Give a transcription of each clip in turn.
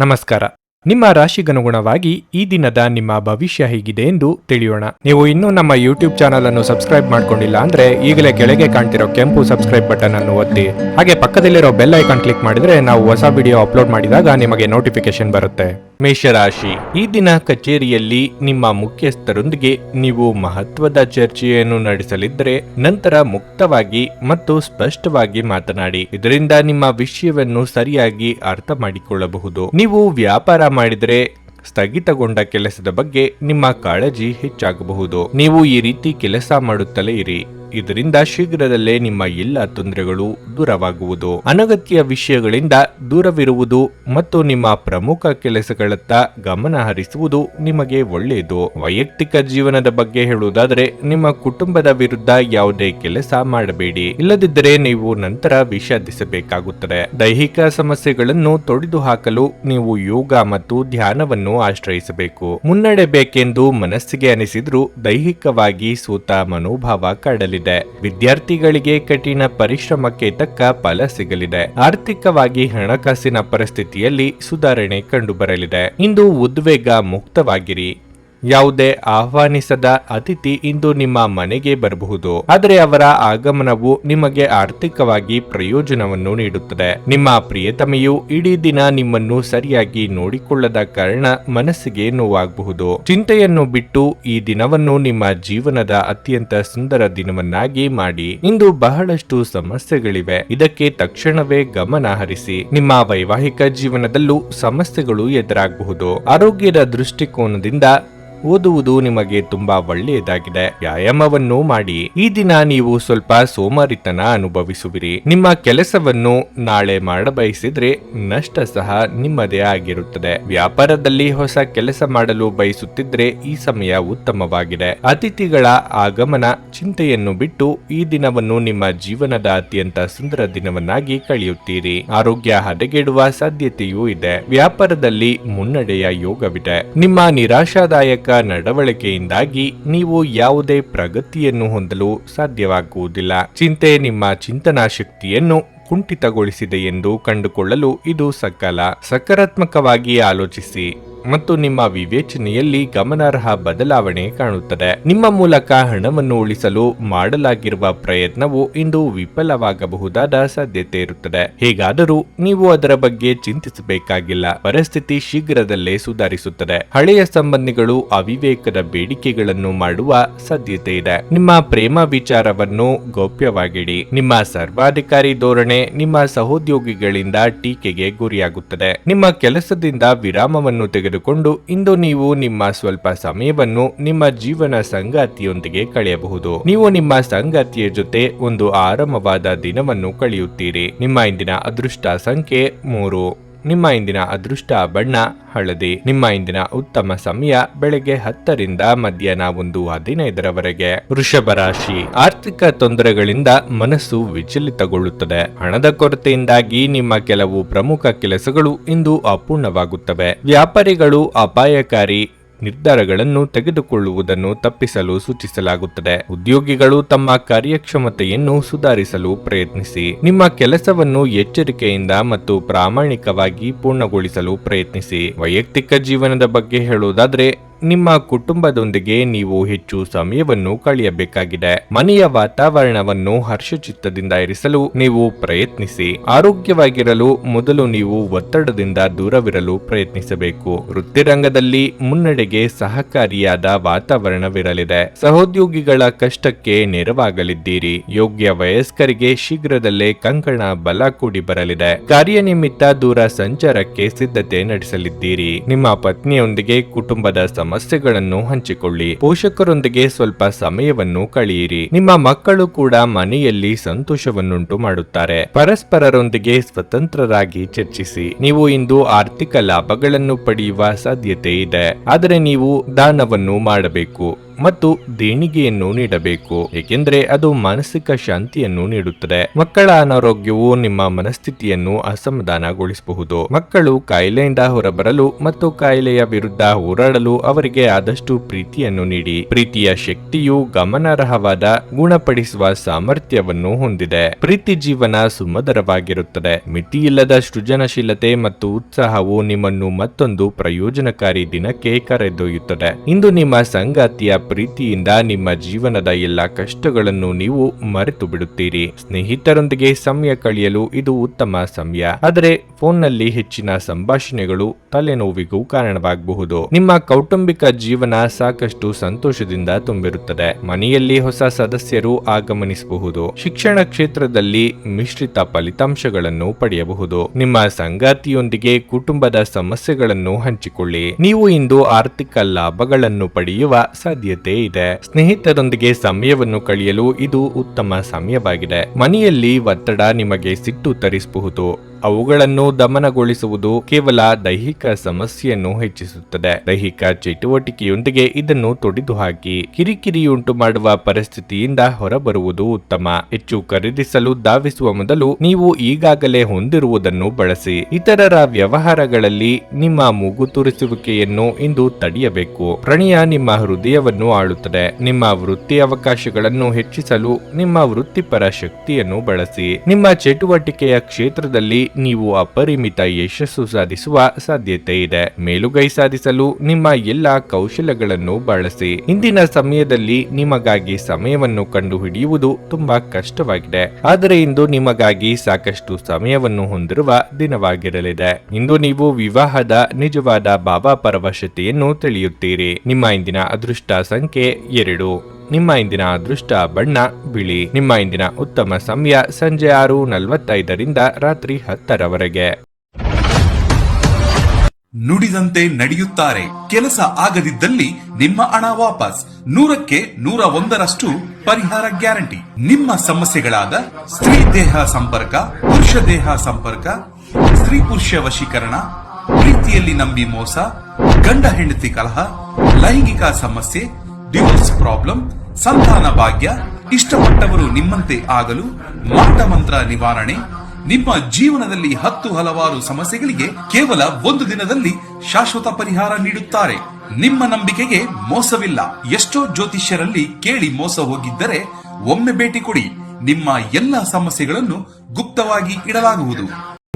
ನಮಸ್ಕಾರ. ನಿಮ್ಮ ರಾಶಿಗನುಗುಣವಾಗಿ ಈ ದಿನದ ನಿಮ್ಮ ಭವಿಷ್ಯ ಹೇಗಿದೆ ಎಂದು ತಿಳಿಯೋಣ. ನೀವು ಇನ್ನೂ ನಮ್ಮ ಯೂಟ್ಯೂಬ್ ಚಾನಲ್ ಅನ್ನು ಸಬ್ಸ್ಕ್ರೈಬ್ ಮಾಡ್ಕೊಂಡಿಲ್ಲ ಅಂದ್ರೆ ಈಗಲೇ ಕೆಳಗೆ ಕಾಣ್ತಿರೋ ಕೆಂಪು ಸಬ್ಸ್ಕ್ರೈಬ್ ಬಟನ್ ಅನ್ನು ಒತ್ತಿ, ಹಾಗೆ ಪಕ್ಕದಲ್ಲಿರೋ ಬೆಲ್ ಐಕಾನ್ ಕ್ಲಿಕ್ ಮಾಡಿದ್ರೆ ನಾವು ಹೊಸ ವಿಡಿಯೋ ಅಪ್ಲೋಡ್ ಮಾಡಿದಾಗ ನಿಮಗೆ ನೋಟಿಫಿಕೇಶನ್ ಬರುತ್ತೆ. ಮೇಷರಾಶಿ, ಈ ದಿನ ಕಚೇರಿಯಲ್ಲಿ ನಿಮ್ಮ ಮುಖ್ಯಸ್ಥರೊಂದಿಗೆ ನೀವು ಮಹತ್ವದ ಚರ್ಚೆಯನ್ನು ನಡೆಸಲಿದ್ದರೆ ನಂತರ ಮುಕ್ತವಾಗಿ ಮತ್ತು ಸ್ಪಷ್ಟವಾಗಿ ಮಾತನಾಡಿ. ಇದರಿಂದ ನಿಮ್ಮ ವಿಷಯವನ್ನು ಸರಿಯಾಗಿ ಅರ್ಥ ಮಾಡಿಕೊಳ್ಳಬಹುದು. ನೀವು ವ್ಯಾಪಾರ ಮಾಡಿದರೆ ಸ್ಥಗಿತಗೊಂಡ ಕೆಲಸದ ಬಗ್ಗೆ ನಿಮ್ಮ ಕಾಳಜಿ ಹೆಚ್ಚಾಗಬಹುದು. ನೀವು ಈ ರೀತಿ ಕೆಲಸ ಮಾಡುತ್ತಲೇ ಇರಿ. ಇದರಿಂದ ಶೀಘ್ರದಲ್ಲೇ ನಿಮ್ಮ ಎಲ್ಲ ತೊಂದರೆಗಳು ದೂರವಾಗುವುದು. ಅನಗತ್ಯ ವಿಷಯಗಳಿಂದ ದೂರವಿರುವುದು ಮತ್ತು ನಿಮ್ಮ ಪ್ರಮುಖ ಕೆಲಸಗಳತ್ತ ಗಮನ ಹರಿಸುವುದು ನಿಮಗೆ ಒಳ್ಳೆಯದು. ವೈಯಕ್ತಿಕ ಜೀವನದ ಬಗ್ಗೆ ಹೇಳುವುದಾದರೆ ನಿಮ್ಮ ಕುಟುಂಬದ ವಿರುದ್ಧ ಯಾವುದೇ ಕೆಲಸ ಮಾಡಬೇಡಿ, ಇಲ್ಲದಿದ್ದರೆ ನೀವು ನಂತರ ವಿಷಾದಿಸಬೇಕಾಗುತ್ತದೆ. ದೈಹಿಕ ಸಮಸ್ಯೆಗಳನ್ನು ತೊಡೆದು ಹಾಕಲು ನೀವು ಯೋಗ ಮತ್ತು ಧ್ಯಾನವನ್ನು ಆಶ್ರಯಿಸಬೇಕು. ಮುನ್ನಡೆಬೇಕೆಂದು ಮನಸ್ಸಿಗೆ ಅನಿಸಿದ್ರೂ ದೈಹಿಕವಾಗಿ ಸೋತ ಮನೋಭಾವ ಕಾಡಲಿದೆ. ವಿದ್ಯಾರ್ಥಿಗಳಿಗೆ ಕಠಿಣ ಪರಿಶ್ರಮಕ್ಕೆ ತಕ್ಕ ಫಲ ಸಿಗಲಿದೆ. ಆರ್ಥಿಕವಾಗಿ ಹಣಕಾಸಿನ ಪರಿಸ್ಥಿತಿಯಲ್ಲಿ ಸುಧಾರಣೆ ಕಂಡುಬರಲಿದೆ. ಇಂದು ಉದ್ವೇಗ ಮುಕ್ತವಾಗಿರಿ. ಯಾವುದೇ ಆಹ್ವಾನಿಸದ ಅತಿಥಿ ಇಂದು ನಿಮ್ಮ ಮನೆಗೆ ಬರಬಹುದು, ಆದರೆ ಅವರ ಆಗಮನವು ನಿಮಗೆ ಆರ್ಥಿಕವಾಗಿ ಪ್ರಯೋಜನವನ್ನು ನೀಡುತ್ತದೆ. ನಿಮ್ಮ ಪ್ರಿಯತಮೆಯು ಇಡೀ ದಿನ ನಿಮ್ಮನ್ನು ಸರಿಯಾಗಿ ನೋಡಿಕೊಳ್ಳದ ಕಾರಣ ಮನಸ್ಸಿಗೆ ನೋವಾಗಬಹುದು. ಚಿಂತೆಯನ್ನು ಬಿಟ್ಟು ಈ ದಿನವನ್ನು ನಿಮ್ಮ ಜೀವನದ ಅತ್ಯಂತ ಸುಂದರ ದಿನವನ್ನಾಗಿ ಮಾಡಿ. ಇಂದು ಬಹಳಷ್ಟು ಸಮಸ್ಯೆಗಳಿವೆ, ಇದಕ್ಕೆ ತಕ್ಷಣವೇ ಗಮನ ಹರಿಸಿ. ನಿಮ್ಮ ವೈವಾಹಿಕ ಜೀವನದಲ್ಲೂ ಸಮಸ್ಯೆಗಳು ಎದುರಾಗಬಹುದು. ಆರೋಗ್ಯದ ದೃಷ್ಟಿಕೋನದಿಂದ ಓದುವುದು ನಿಮಗೆ ತುಂಬಾ ಒಳ್ಳೆಯದಾಗಿದೆ. ವ್ಯಾಯಾಮವನ್ನು ಮಾಡಿ. ಈ ದಿನ ನೀವು ಸ್ವಲ್ಪ ಸೋಮಾರಿತನ ಅನುಭವಿಸುವಿರಿ. ನಿಮ್ಮ ಕೆಲಸವನ್ನು ನಾಳೆ ಮಾಡಬಯಸಿದ್ರೆ ನಷ್ಟ ಸಹ ನಿಮ್ಮದೇ ಆಗಿರುತ್ತದೆ. ವ್ಯಾಪಾರದಲ್ಲಿ ಹೊಸ ಕೆಲಸ ಮಾಡಲು ಬಯಸುತ್ತಿದ್ರೆ ಈ ಸಮಯ ಉತ್ತಮವಾಗಿದೆ. ಅತಿಥಿಗಳ ಆಗಮನ ಚಿಂತೆಯನ್ನು ಬಿಟ್ಟು ಈ ದಿನವನ್ನು ನಿಮ್ಮ ಜೀವನದ ಅತ್ಯಂತ ಸುಂದರ ದಿನವನ್ನಾಗಿ ಕಳೆಯುತ್ತೀರಿ. ಆರೋಗ್ಯ ಹದಗೆಡುವ ಸಾಧ್ಯತೆಯೂ ಇದೆ. ವ್ಯಾಪಾರದಲ್ಲಿ ಮುನ್ನಡೆಯ ಯೋಗವಿದೆ. ನಿಮ್ಮ ನಿರಾಶಾದಾಯಕ ನಡವಳಿಕೆಯಿಂದಾಗಿ ನೀವು ಯಾವುದೇ ಪ್ರಗತಿಯನ್ನು ಹೊಂದಲು ಸಾಧ್ಯವಾಗುವುದಿಲ್ಲ. ಚಿಂತೆ ನಿಮ್ಮ ಚಿಂತನಾ ಶಕ್ತಿಯನ್ನು ಕುಂಠಿತಗೊಳಿಸಿದೆ ಎಂದು ಕಂಡುಕೊಳ್ಳಲು ಇದು ಸಕಾರಾತ್ಮಕವಾಗಿ ಆಲೋಚಿಸಿ ಮತ್ತು ನಿಮ್ಮ ವಿವೇಚನೆಯಲ್ಲಿ ಗಮನಾರ್ಹ ಬದಲಾವಣೆ ಕಾಣುತ್ತದೆ. ನಿಮ್ಮ ಮೂಲಕ ಹಣವನ್ನು ಉಳಿಸಲು ಮಾಡಲಾಗಿರುವ ಪ್ರಯತ್ನವು ಇಂದು ವಿಫಲವಾಗಬಹುದಾದ ಸಾಧ್ಯತೆ ಇರುತ್ತದೆ. ಹೇಗಾದರೂ ನೀವು ಅದರ ಬಗ್ಗೆ ಚಿಂತಿಸಬೇಕಾಗಿಲ್ಲ. ಪರಿಸ್ಥಿತಿ ಶೀಘ್ರದಲ್ಲೇ ಸುಧಾರಿಸುತ್ತದೆ. ಹಳೆಯ ಸಂಬಂಧಿಗಳು ಅವಿವೇಕದ ಬೇಡಿಕೆಗಳನ್ನು ಮಾಡುವ ಸಾಧ್ಯತೆ ಇದೆ. ನಿಮ್ಮ ಪ್ರೇಮ ವಿಚಾರವನ್ನು ಗೌಪ್ಯವಾಗಿಡಿ. ನಿಮ್ಮ ಸರ್ವಾಧಿಕಾರಿ ಧೋರಣೆ ನಿಮ್ಮ ಸಹೋದ್ಯೋಗಿಗಳಿಂದ ಟೀಕೆಗೆ ಗುರಿಯಾಗುತ್ತದೆ. ನಿಮ್ಮ ಕೆಲಸದಿಂದ ವಿರಾಮವನ್ನು ತೆಗೆದುಕೊಂಡು ಇಂದು ನೀವು ನಿಮ್ಮ ಸ್ವಲ್ಪ ಸಮಯವನ್ನು ನಿಮ್ಮ ಜೀವನ ಸಂಗಾತಿಯೊಂದಿಗೆ ಕಳೆಯಬಹುದು. ನೀವು ನಿಮ್ಮ ಸಂಗಾತಿಯ ಜೊತೆ ಒಂದು ಆರಾಮವಾದ ದಿನವನ್ನು ಕಳೆಯುತ್ತೀರಿ. ನಿಮ್ಮ ಇಂದಿನ ಅದೃಷ್ಟ ಸಂಖ್ಯೆ 3. ನಿಮ್ಮ ಇಂದಿನ ಅದೃಷ್ಟ ಬಣ್ಣ ಹಳದಿ. ನಿಮ್ಮ ಇಂದಿನ ಉತ್ತಮ ಸಮಯ ಬೆಳಗ್ಗೆ 10 ರಿಂದ ಮಧ್ಯಾಹ್ನ 1:15 ವೃಷಭ ರಾಶಿ, ಆರ್ಥಿಕ ತೊಂದರೆಗಳಿಂದ ಮನಸ್ಸು ವಿಚಲಿತಗೊಳ್ಳುತ್ತದೆ. ಹಣದ ಕೊರತೆಯಿಂದಾಗಿ ನಿಮ್ಮ ಕೆಲವು ಪ್ರಮುಖ ಕೆಲಸಗಳು ಇಂದು ಅಪೂರ್ಣವಾಗುತ್ತವೆ. ವ್ಯಾಪಾರಿಗಳು ಅಪಾಯಕಾರಿ ನಿರ್ಧಾರಗಳನ್ನು ತೆಗೆದುಕೊಳ್ಳುವುದನ್ನು ತಪ್ಪಿಸಲು ಸೂಚಿಸಲಾಗುತ್ತದೆ. ಉದ್ಯೋಗಿಗಳು ತಮ್ಮ ಕಾರ್ಯಕ್ಷಮತೆಯನ್ನು ಸುಧಾರಿಸಲು ಪ್ರಯತ್ನಿಸಿ. ನಿಮ್ಮ ಕೆಲಸವನ್ನು ಎಚ್ಚರಿಕೆಯಿಂದ ಮತ್ತು ಪ್ರಾಮಾಣಿಕವಾಗಿ ಪೂರ್ಣಗೊಳಿಸಲು ಪ್ರಯತ್ನಿಸಿ. ವೈಯಕ್ತಿಕ ಜೀವನದ ಬಗ್ಗೆ ಹೇಳುವುದಾದರೆ ನಿಮ್ಮ ಕುಟುಂಬದೊಂದಿಗೆ ನೀವು ಹೆಚ್ಚು ಸಮಯವನ್ನು ಕಳೆಯಬೇಕಾಗಿದೆ. ಮನೆಯ ವಾತಾವರಣವನ್ನು ಹರ್ಷಚಿತ್ತದಿಂದ ಇರಿಸಲು ನೀವು ಪ್ರಯತ್ನಿಸಿ. ಆರೋಗ್ಯವಾಗಿರಲು ಮೊದಲು ನೀವು ಒತ್ತಡದಿಂದ ದೂರವಿರಲು ಪ್ರಯತ್ನಿಸಬೇಕು. ವೃತ್ತಿರಂಗದಲ್ಲಿ ಮುನ್ನಡೆಗೆ ಸಹಕಾರಿಯಾದ ವಾತಾವರಣವಿರಲಿದೆ. ಸಹೋದ್ಯೋಗಿಗಳ ಕಷ್ಟಕ್ಕೆ ನೆರವಾಗಲಿದ್ದೀರಿ. ಯೋಗ್ಯ ವಯಸ್ಕರಿಗೆ ಶೀಘ್ರದಲ್ಲೇ ಕಂಕಣ ಬಲ ಕೂಡಿ ಬರಲಿದೆ. ಕಾರ್ಯನಿಮಿತ್ತ ದೂರ ಸಂಚಾರಕ್ಕೆ ಸಿದ್ಧತೆ ನಡೆಸಲಿದ್ದೀರಿ. ನಿಮ್ಮ ಪತ್ನಿಯೊಂದಿಗೆ ಕುಟುಂಬದ ಸಮಸ್ಯೆಗಳನ್ನು ಹಂಚಿಕೊಳ್ಳಿ. ಪೋಷಕರೊಂದಿಗೆ ಸ್ವಲ್ಪ ಸಮಯವನ್ನು ಕಳೆಯಿರಿ. ನಿಮ್ಮ ಮಕ್ಕಳು ಕೂಡ ಮನೆಯಲ್ಲಿ ಸಂತೋಷವನ್ನುಂಟು ಮಾಡುತ್ತಾರೆ. ಪರಸ್ಪರರೊಂದಿಗೆ ಸ್ವತಂತ್ರರಾಗಿ ಚರ್ಚಿಸಿ. ನೀವು ಇಂದು ಆರ್ಥಿಕ ಲಾಭಗಳನ್ನು ಪಡೆಯುವ ಸಾಧ್ಯತೆ ಇದೆ, ಆದರೆ ನೀವು ದಾನವನ್ನು ಮಾಡಬೇಕು ಮತ್ತು ದೇಣಿಗೆಯನ್ನು ನೀಡಬೇಕು, ಏಕೆಂದರೆ ಅದು ಮಾನಸಿಕ ಶಾಂತಿಯನ್ನು ನೀಡುತ್ತದೆ. ಮಕ್ಕಳ ಅನಾರೋಗ್ಯವು ನಿಮ್ಮ ಮನಸ್ಥಿತಿಯನ್ನು ಅಸಮಾಧಾನಗೊಳಿಸಬಹುದು. ಮಕ್ಕಳು ಕಾಯಿಲೆಯಿಂದ ಹೊರಬರಲು ಮತ್ತು ಕಾಯಿಲೆಯ ವಿರುದ್ಧ ಹೋರಾಡಲು ಅವರಿಗೆ ಆದಷ್ಟು ಪ್ರೀತಿಯನ್ನು ನೀಡಿ. ಪ್ರೀತಿಯ ಶಕ್ತಿಯು ಗಮನಾರ್ಹವಾದ ಗುಣಪಡಿಸುವ ಸಾಮರ್ಥ್ಯವನ್ನು ಹೊಂದಿದೆ. ಪ್ರೀತಿ ಜೀವನ ಸುಮಧುರವಾಗಿರುತ್ತದೆ. ಮಿತಿಯಿಲ್ಲದ ಸೃಜನಶೀಲತೆ ಮತ್ತು ಉತ್ಸಾಹವು ನಿಮ್ಮನ್ನು ಮತ್ತೊಂದು ಪ್ರಯೋಜನಕಾರಿ ದಿನಕ್ಕೆ ಕರೆದೊಯ್ಯುತ್ತದೆ. ಇಂದು ನಿಮ್ಮ ಸಂಗಾತಿಯ ಪ್ರೀತಿಯಿಂದ ನಿಮ್ಮ ಜೀವನದ ಎಲ್ಲ ಕಷ್ಟಗಳನ್ನು ನೀವು ಮರೆತು ಬಿಡುತ್ತೀರಿ. ಸ್ನೇಹಿತರೊಂದಿಗೆ ಸಮಯ ಕಳೆಯಲು ಇದು ಉತ್ತಮ ಸಮಯ, ಆದರೆ ಫೋನ್ನಲ್ಲಿ ಹೆಚ್ಚಿನ ಸಂಭಾಷಣೆಗಳು ತಲೆನೋವಿಗೂ ಕಾರಣವಾಗಬಹುದು. ನಿಮ್ಮ ಕೌಟುಂಬಿಕ ಜೀವನ ಸಾಕಷ್ಟು ಸಂತೋಷದಿಂದ ತುಂಬಿರುತ್ತದೆ. ಮನೆಯಲ್ಲಿ ಹೊಸ ಸದಸ್ಯರು ಆಗಮನಿಸಬಹುದು. ಶಿಕ್ಷಣ ಕ್ಷೇತ್ರದಲ್ಲಿ ಮಿಶ್ರಿತ ಫಲಿತಾಂಶಗಳನ್ನು ಪಡೆಯಬಹುದು. ನಿಮ್ಮ ಸಂಗಾತಿಯೊಂದಿಗೆ ಕುಟುಂಬದ ಸಮಸ್ಯೆಗಳನ್ನು ಹಂಚಿಕೊಳ್ಳಿ. ನೀವು ಇಂದು ಆರ್ಥಿಕ ಲಾಭಗಳನ್ನು ಪಡೆಯುವ ಸಾಧ್ಯತೆ ಇದೆ. ಸ್ನೇಹಿತರೊಂದಿಗೆ ಸಮಯವನ್ನು ಕಳೆಯಲು ಇದು ಉತ್ತಮ ಸಮಯವಾಗಿದೆ. ಮನೆಯಲ್ಲಿ ಒತ್ತಡ ನಿಮಗೆ ಸಿಟ್ಟು ತರಿಸಬಹುದು. ಅವುಗಳನ್ನು ದಮನಗೊಳಿಸುವುದು ಕೇವಲ ದೈಹಿಕ ಸಮಸ್ಯೆಯನ್ನು ಹೆಚ್ಚಿಸುತ್ತದೆ. ದೈಹಿಕ ಚಟುವಟಿಕೆಯೊಂದಿಗೆ ಇದನ್ನು ತೊಡೆದುಹಾಕಿ ಕಿರಿಕಿರಿಯುಂಟು ಮಾಡುವ ಪರಿಸ್ಥಿತಿಯಿಂದ ಹೊರಬರುವುದು ಉತ್ತಮ. ಹೆಚ್ಚು ಖರೀದಿಸಲು ಧಾವಿಸುವ ಮೊದಲು ನೀವು ಈಗಾಗಲೇ ಹೊಂದಿರುವುದನ್ನು ಬಳಸಿ. ಇತರರ ವ್ಯವಹಾರಗಳಲ್ಲಿ ನಿಮ್ಮ ಮೂಗು ತೂರಿಸುವಿಕೆಯನ್ನು ಇಂದು ತಡೆಯಬೇಕು. ಪ್ರಣಯ ನಿಮ್ಮ ಹೃದಯವನ್ನು ಆಳುತ್ತದೆ. ನಿಮ್ಮ ವೃತ್ತಿ ಅವಕಾಶಗಳನ್ನು ಹೆಚ್ಚಿಸಲು ನಿಮ್ಮ ವೃತ್ತಿಪರ ಶಕ್ತಿಯನ್ನು ಬಳಸಿ. ನಿಮ್ಮ ಚಟುವಟಿಕೆಯ ಕ್ಷೇತ್ರದಲ್ಲಿ ನೀವು ಅಪರಿಮಿತ ಯಶಸ್ಸು ಸಾಧಿಸುವ ಸಾಧ್ಯತೆ ಇದೆ. ಮೇಲುಗೈ ಸಾಧಿಸಲು ನಿಮ್ಮ ಎಲ್ಲಾ ಕೌಶಲ್ಯಗಳನ್ನು ಬಳಸಿ. ಇಂದಿನ ಸಮಯದಲ್ಲಿ ನಿಮಗಾಗಿ ಸಮಯವನ್ನು ಕಂಡುಹಿಡಿಯುವುದು ತುಂಬಾ ಕಷ್ಟವಾಗಿದೆ, ಆದರೆ ಇಂದು ನಿಮಗಾಗಿ ಸಾಕಷ್ಟು ಸಮಯವನ್ನು ಹೊಂದಿರುವ ದಿನವಾಗಿರಲಿದೆ. ಇಂದು ನೀವು ವಿವಾಹದ ನಿಜವಾದ ಭಾವಪರವಶತೆಯನ್ನು ತಿಳಿಯುತ್ತೀರಿ. ನಿಮ್ಮ ಇಂದಿನ ಅದೃಷ್ಟ ಸಂಖ್ಯೆ 2. ನಿಮ್ಮ ಇಂದಿನ ಅದೃಷ್ಟ ಬಣ್ಣ ಬಿಳಿ. ನಿಮ್ಮ ಇಂದಿನ ಉತ್ತಮ ಸಮಯ ಸಂಜೆ 6:45 ರಾತ್ರಿ 10ರವರೆಗೆ. ನುಡಿದಂತೆ ನಡೆಯುತ್ತಾರೆ. ಕೆಲಸ ಆಗದಿದ್ದಲ್ಲಿ ನಿಮ್ಮ ಹಣ ವಾಪಸ್. 100ಕ್ಕೆ 101ರಷ್ಟು ಪರಿಹಾರ ಗ್ಯಾರಂಟಿ. ನಿಮ್ಮ ಸಮಸ್ಯೆಗಳಾದ ಸ್ತ್ರೀ ದೇಹ ಸಂಪರ್ಕ, ಪುರುಷ ದೇಹ ಸಂಪರ್ಕ, ಸ್ತ್ರೀ ಪುರುಷ ವಶೀಕರಣ, ಪ್ರೀತಿಯಲ್ಲಿ ನಂಬಿ ಮೋಸ, ಗಂಡ ಹೆಂಡತಿ ಕಲಹ, ಲೈಂಗಿಕ ಸಮಸ್ಯೆ, ಡಿವೋರ್ಸ್ ಪ್ರಾಬ್ಲಮ್, ಸಂತಾನ ಭಾಗ್ಯ, ಇಷ್ಟಪಟ್ಟವರು ನಿಮ್ಮಂತೆ ಆಗಲು ಮಾಟ ಮಂತ್ರ ನಿವಾರಣೆ, ನಿಮ್ಮ ಜೀವನದಲ್ಲಿ 10 ಹಲವಾರು ಸಮಸ್ಯೆಗಳಿಗೆ ಕೇವಲ 1 ದಿನದಲ್ಲಿ ಶಾಶ್ವತ ಪರಿಹಾರ ನೀಡುತ್ತಾರೆ. ನಿಮ್ಮ ನಂಬಿಕೆಗೆ ಮೋಸವಿಲ್ಲ. ಎಷ್ಟೋ ಜ್ಯೋತಿಷ್ಯರಲ್ಲಿ ಕೇಳಿ ಮೋಸ ಹೋಗಿದ್ದರೆ ಒಮ್ಮೆ ಭೇಟಿ ಕೊಡಿ. ನಿಮ್ಮ ಎಲ್ಲ ಸಮಸ್ಯೆಗಳನ್ನು ಗುಪ್ತವಾಗಿ ಇಡಲಾಗುವುದು.